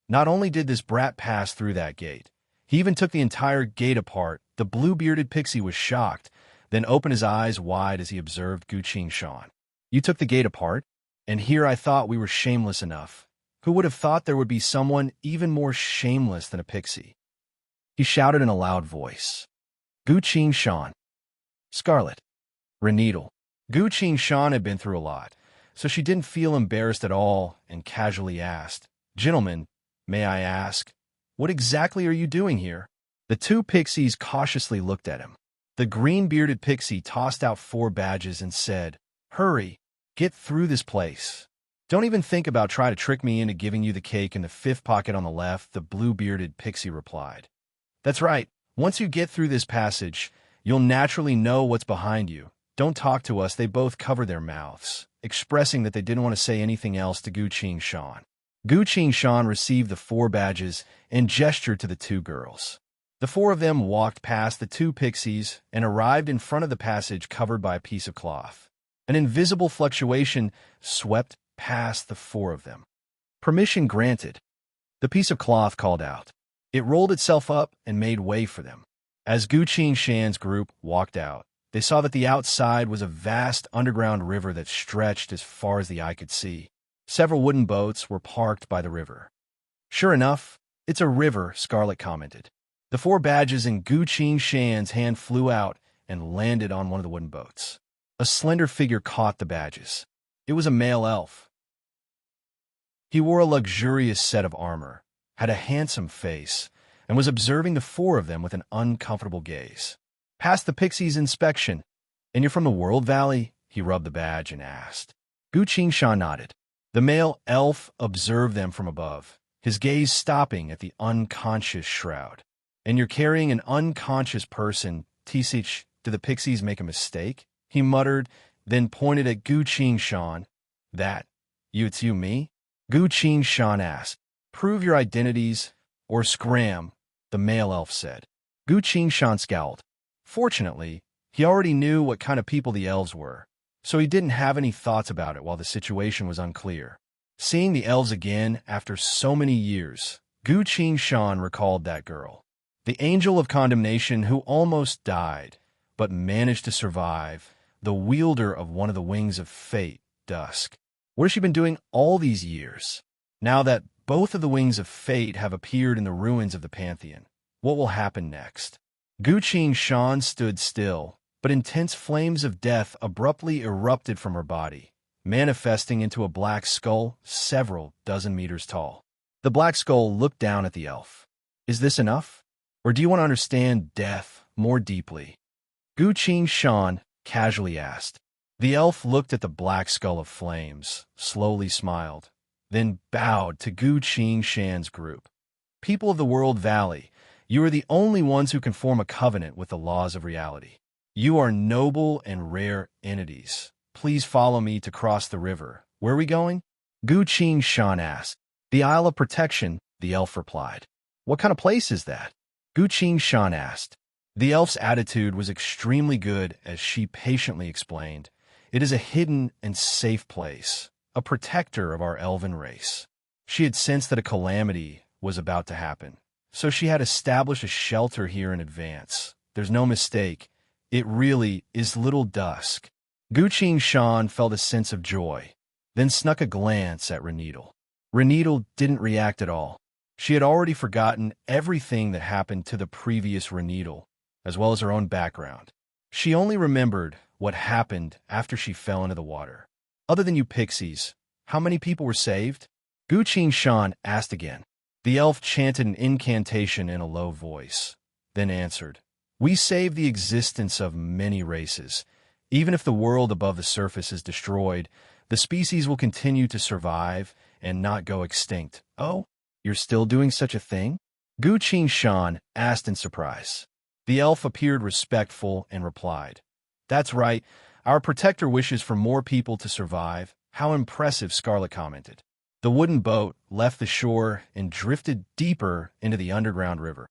Not only did this brat pass through that gate, he even took the entire gate apart. The blue-bearded pixie was shocked, then opened his eyes wide as he observed Gu Shan. You took the gate apart, and here I thought we were shameless enough. Who would have thought there would be someone even more shameless than a pixie? He shouted in a loud voice. Gu Qing Shan. Scarlet. Reneedle. Gu Qing Shan had been through a lot, so she didn't feel embarrassed at all and casually asked, Gentlemen, may I ask, what exactly are you doing here? The two pixies cautiously looked at him. The green-bearded pixie tossed out 4 badges and said, Hurry, get through this place. Don't even think about trying to trick me into giving you the cake in the 5th pocket on the left, the blue-bearded pixie replied. That's right. Once you get through this passage, you'll naturally know what's behind you. Don't talk to us. They both covered their mouths, expressing that they didn't want to say anything else to Gu Qing Shan. Gu Qing Shan received the 4 badges and gestured to the 2 girls. The 4 of them walked past the 2 pixies and arrived in front of the passage covered by a piece of cloth. An invisible fluctuation swept past the 4 of them. Permission granted. The piece of cloth called out. It rolled itself up and made way for them. As Gu Qing Shan's group walked out, they saw that the outside was a vast underground river that stretched as far as the eye could see. Several wooden boats were parked by the river. Sure enough, it's a river, Scarlet commented. The 4 badges in Gu Qing Shan's hand flew out and landed on one of the wooden boats. A slender figure caught the badges. It was a male elf. He wore a luxurious set of armor, had a handsome face, and was observing the 4 of them with an uncomfortable gaze. Passed the pixie's inspection. And you're from the World Valley? He rubbed the badge and asked. Gu Qing Shan nodded. The male elf observed them from above, his gaze stopping at the unconscious shroud. And you're carrying an unconscious person, Tisich. Did the pixies make a mistake? He muttered, then pointed at Gu Qing Shan. That, it's you, me? Gu Qing Shan asked. Prove your identities, or scram, the male elf said. Gu Qing Shan scowled. Fortunately, he already knew what kind of people the elves were, so he didn't have any thoughts about it while the situation was unclear. Seeing the elves again after so many years, Gu Qing Shan recalled that girl. The angel of condemnation who almost died, but managed to survive, the wielder of one of the wings of fate, Dusk. What has she been doing all these years? Now that both of the wings of fate have appeared in the ruins of the Pantheon, what will happen next? Gu Qing Shan stood still, but intense flames of death abruptly erupted from her body, manifesting into a black skull several dozen meters tall. The black skull looked down at the elf. Is this enough? Or do you want to understand death more deeply? Gu Qing Shan casually asked. The elf looked at the black skull of flames, slowly smiled, then bowed to Gu Qing Shan's group. People of the World Valley, you are the only ones who can form a covenant with the laws of reality. You are noble and rare entities. Please follow me to cross the river. Where are we going? Gu Qing Shan asked. The Isle of Protection, the elf replied. What kind of place is that? Gu Qing Shan asked. The elf's attitude was extremely good as she patiently explained. It is a hidden and safe place, a protector of our elven race. She had sensed that a calamity was about to happen, so she had established a shelter here in advance. There's no mistake. It really is Little Dusk. Gu Qing Shan felt a sense of joy, then snuck a glance at Reneedle. Reneedle didn't react at all. She had already forgotten everything that happened to the previous Reneedle, as well as her own background. She only remembered what happened after she fell into the water. Other than you pixies, how many people were saved? Gu Qing Shan asked again. The elf chanted an incantation in a low voice, then answered, We save the existence of many races. Even if the world above the surface is destroyed, the species will continue to survive and not go extinct. Oh, you're still doing such a thing? Gu Qing Shan asked in surprise. The elf appeared respectful and replied, That's right. Our protector wishes for more people to survive. How impressive, Scarlet commented. The wooden boat left the shore and drifted deeper into the underground river.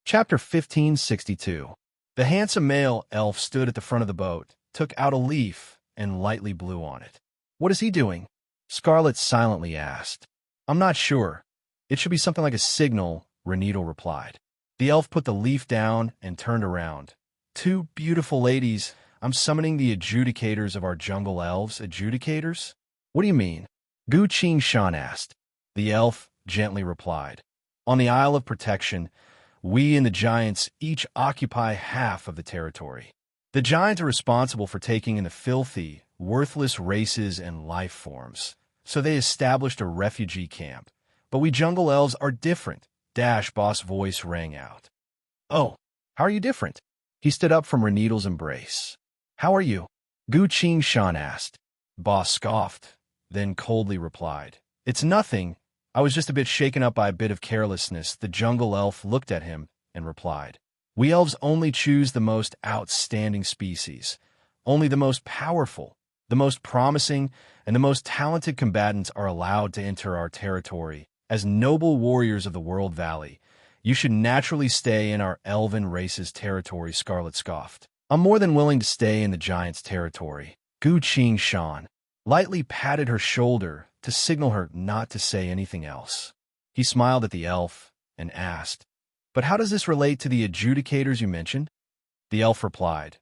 Chapter 1562. The handsome male elf stood at the front of the boat, took out a leaf, and lightly blew on it. What is he doing? Scarlet silently asked. I'm not sure. It should be something like a signal, Reneedle replied. The elf put the leaf down and turned around. Two beautiful ladies, I'm summoning the adjudicators of our jungle elves. Adjudicators? What do you mean? Gu Qing-shan asked. The elf gently replied. On the Isle of Protection, we and the giants each occupy half of the territory. The giants are responsible for taking in the filthy, worthless races and life forms, so they established a refugee camp. But we jungle elves are different. Boss' voice rang out. Oh, how are you different? He stood up from Reneedle's embrace. How are you? Gu Qing-shan asked. Boss scoffed, then coldly replied. It's nothing. I was just a bit shaken up by a bit of carelessness. The jungle elf looked at him and replied. We elves only choose the most outstanding species. Only the most powerful, the most promising, and the most talented combatants are allowed to enter our territory. As noble warriors of the World Valley, you should naturally stay in our elven race's territory, Scarlet scoffed. I'm more than willing to stay in the giant's territory. Gu Qing-shan lightly patted her shoulder to signal her not to say anything else. He smiled at the elf and asked, But how does this relate to the adjudicators you mentioned? The elf replied,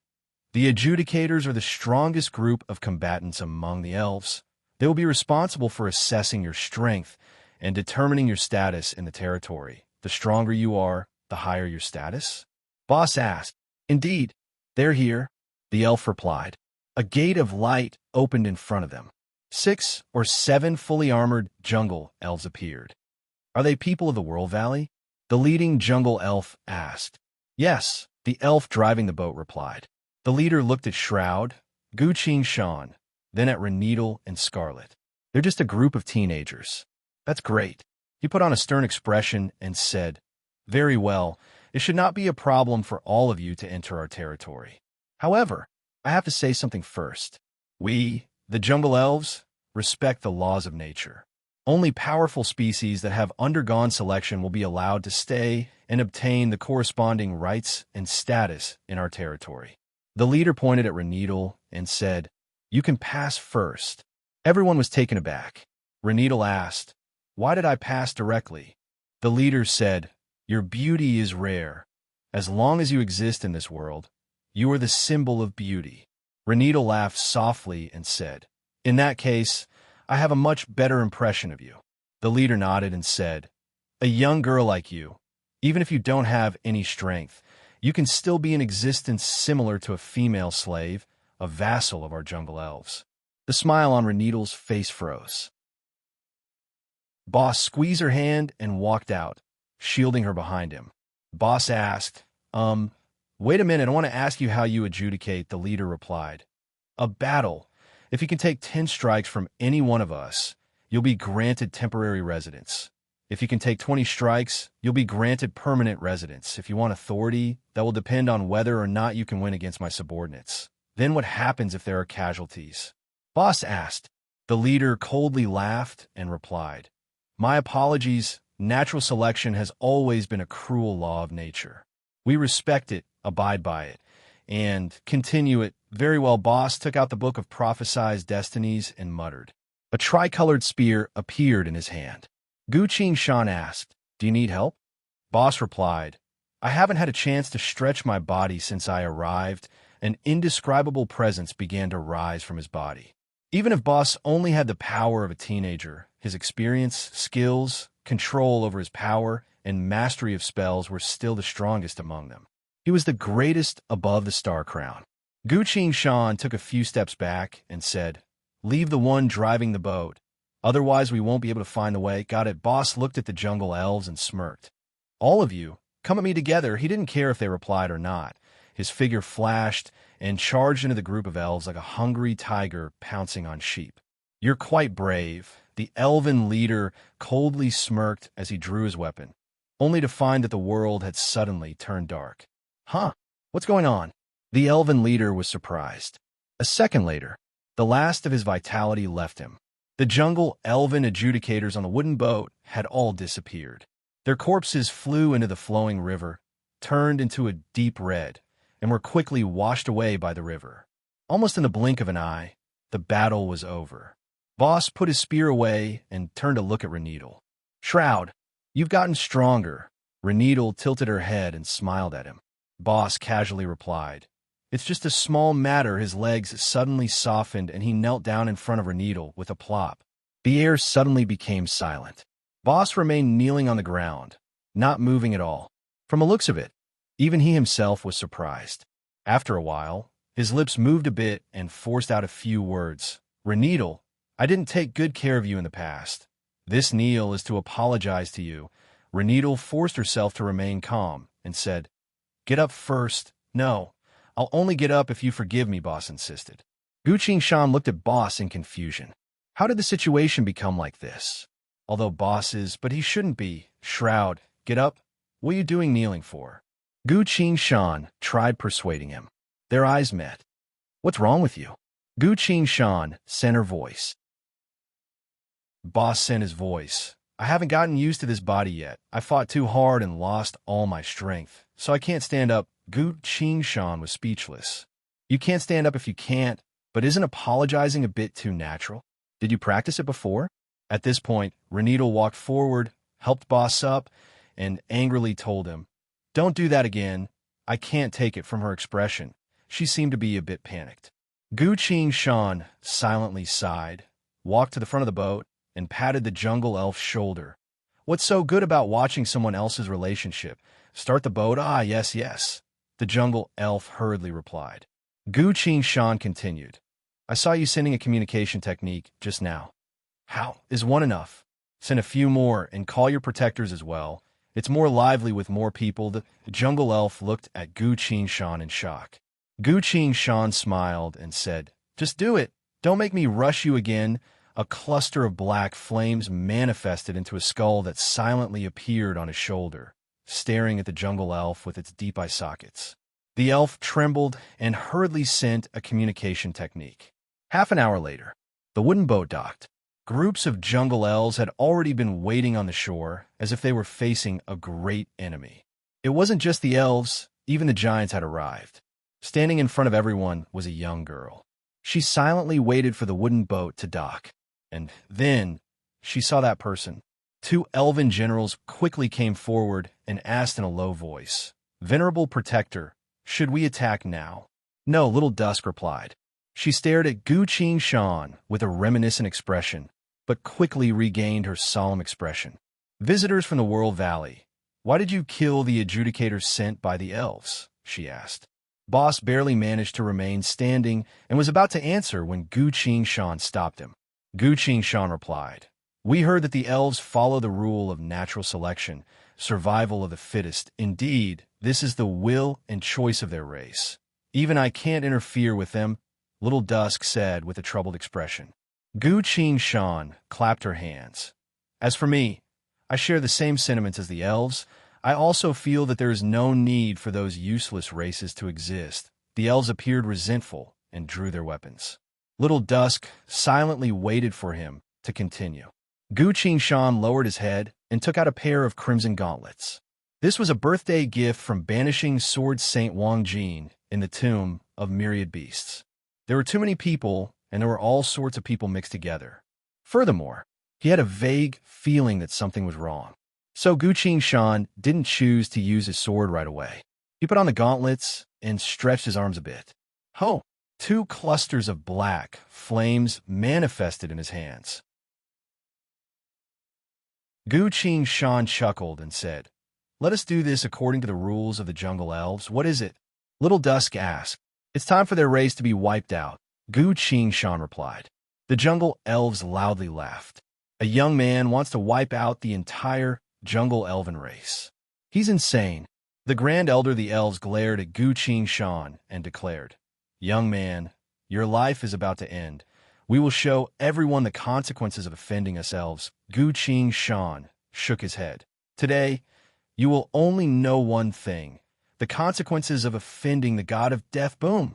The adjudicators are the strongest group of combatants among the elves. They will be responsible for assessing your strength and determining your status in the territory. The stronger you are, the higher your status? Boss asked. Indeed, they're here, the elf replied. A gate of light opened in front of them. 6 or 7 fully armored jungle elves appeared. Are they people of the World Valley? The leading jungle elf asked. Yes, the elf driving the boat replied. The leader looked at Shroud, Gu Qing-shan, then at Reneedle and Scarlet. They're just a group of teenagers. That's great. He put on a stern expression and said, Very well, it should not be a problem for all of you to enter our territory. However, I have to say something first. We, the jungle elves, respect the laws of nature. Only powerful species that have undergone selection will be allowed to stay and obtain the corresponding rights and status in our territory. The leader pointed at Reneedle and said, You can pass first. Everyone was taken aback. Reneedle asked, Why did I pass directly? The leader said, Your beauty is rare. As long as you exist in this world, you are the symbol of beauty. Reneedle laughed softly and said, In that case, I have a much better impression of you. The leader nodded and said, A young girl like you, even if you don't have any strength, you can still be in existence similar to a female slave, a vassal of our jungle elves. The smile on Reneedle's face froze. Boss squeezed her hand and walked out, shielding her behind him. Boss asked, Wait a minute, I want to ask you how you adjudicate, the leader replied. A battle. If you can take 10 strikes from any one of us, you'll be granted temporary residence. If you can take 20 strikes, you'll be granted permanent residence. If you want authority, that will depend on whether or not you can win against my subordinates. Then what happens if there are casualties? Boss asked. The leader coldly laughed and replied, My apologies, natural selection has always been a cruel law of nature. We respect it, abide by it, and continue it. Very well. Boss took out the book of prophesied destinies and muttered. A tricolored spear appeared in his hand. Gu Qing-shan asked, Do you need help? Boss replied, I haven't had a chance to stretch my body since I arrived. An indescribable presence began to rise from his body. Even if Boss only had the power of a teenager, his experience, skills, control over his power, and mastery of spells were still the strongest among them. He was the greatest above the star crown. Gu Qing-shan took a few steps back and said, Leave the one driving the boat. Otherwise, we won't be able to find the way. Got it. Boss looked at the jungle elves and smirked. All of you, come at me together. He didn't care if they replied or not. His figure flashed and charged into the group of elves like a hungry tiger pouncing on sheep. You're quite brave. The elven leader coldly smirked as he drew his weapon, only to find that the world had suddenly turned dark. Huh? What's going on? The elven leader was surprised. A second later, the last of his vitality left him. The jungle elven adjudicators on the wooden boat had all disappeared. Their corpses flew into the flowing river, turned into a deep red, and were quickly washed away by the river. Almost in the blink of an eye, the battle was over. Boss put his spear away and turned to look at Reneedle. Shroud, you've gotten stronger. Reneedle tilted her head and smiled at him. Boss casually replied, It's just a small matter. His legs suddenly softened and he knelt down in front of her needle with a plop. The air suddenly became silent. Boss remained kneeling on the ground, not moving at all. From the looks of it, even he himself was surprised. After a while, his lips moved a bit and forced out a few words. Reneedle, I didn't take good care of you in the past. This kneel is to apologize to you. Reneedle forced herself to remain calm and said, Get up first. No, I'll only get up if you forgive me, Boss insisted. Gu Shan looked at Boss in confusion. How did the situation become like this? Although Boss is, but he shouldn't be. Shroud, get up. What are you doing kneeling for? Gu Shan tried persuading him. Their eyes met. What's wrong with you? Gu Shan sent her voice. Boss sent his voice. I haven't gotten used to this body yet. I fought too hard and lost all my strength, so I can't stand up. Gu Shan was speechless. You can't stand up if you can't, but isn't apologizing a bit too natural? Did you practice it before? At this point, Reneedle walked forward, helped Boss up, and angrily told him, Don't do that again. I can't take it from her expression. She seemed to be a bit panicked. Gu Shan silently sighed, walked to the front of the boat, and patted the jungle elf's shoulder. What's so good about watching someone else's relationship? Start the boat? Ah, yes, yes. The jungle elf hurriedly replied. Gu Shan continued. I saw you sending a communication technique just now. How? Is one enough? Send a few more and call your protectors as well. It's more lively with more people. The jungle elf looked at Gu Shan in shock. Gu Shan smiled and said, Just do it. Don't make me rush you again. A cluster of black flames manifested into a skull that silently appeared on his shoulder, staring at the jungle elf with its deep eye sockets. The elf trembled and hurriedly sent a communication technique. Half an hour later, the wooden boat docked. Groups of jungle elves had already been waiting on the shore as if they were facing a great enemy. It wasn't just the elves, even the giants had arrived. Standing in front of everyone was a young girl. She silently waited for the wooden boat to dock. And then she saw that person. Two elven generals quickly came forward and asked in a low voice, Venerable Protector, should we attack now? No, Little Dusk replied. She stared at Gu Shan with a reminiscent expression, but quickly regained her solemn expression. Visitors from the World Valley, why did you kill the adjudicators sent by the elves? She asked. Boss barely managed to remain standing and was about to answer when Gu Shan stopped him. Gu Shan replied, We heard that the elves follow the rule of natural selection, survival of the fittest. Indeed, this is the will and choice of their race. Even I can't interfere with them, Little Dusk said with a troubled expression. Gu Shan clapped her hands. As for me, I share the same sentiments as the elves. I also feel that there is no need for those useless races to exist. The elves appeared resentful and drew their weapons. Little Dusk silently waited for him to continue. Gu Shan lowered his head and took out a pair of crimson gauntlets. This was a birthday gift from banishing Sword Saint Wang Jin in the tomb of myriad beasts. There were too many people, and there were all sorts of people mixed together. Furthermore, he had a vague feeling that something was wrong. So Gu Shan didn't choose to use his sword right away. He put on the gauntlets and stretched his arms a bit. Oh! Two clusters of black flames manifested in his hands. Gu Shan chuckled and said, Let us do this according to the rules of the jungle elves. What is it? Little Dusk asked. It's time for their race to be wiped out, Gu Shan replied. The jungle elves loudly laughed. A young man wants to wipe out the entire jungle elven race. He's insane. The Grand Elder of the elves glared at Gu Shan and declared, Young man, your life is about to end. We will show everyone the consequences of offending us elves. Gu Shan shook his head. Today, you will only know one thing. The consequences of offending the god of death. Boom!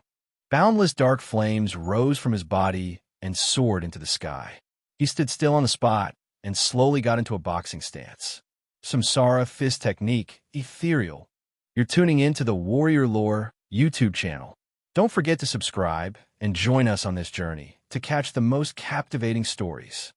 Boundless dark flames rose from his body and soared into the sky. He stood still on the spot and slowly got into a boxing stance. Samsara fist technique, ethereal. You're tuning in to the Warrior Lore YouTube channel. Don't forget to subscribe and join us on this journey to catch the most captivating stories.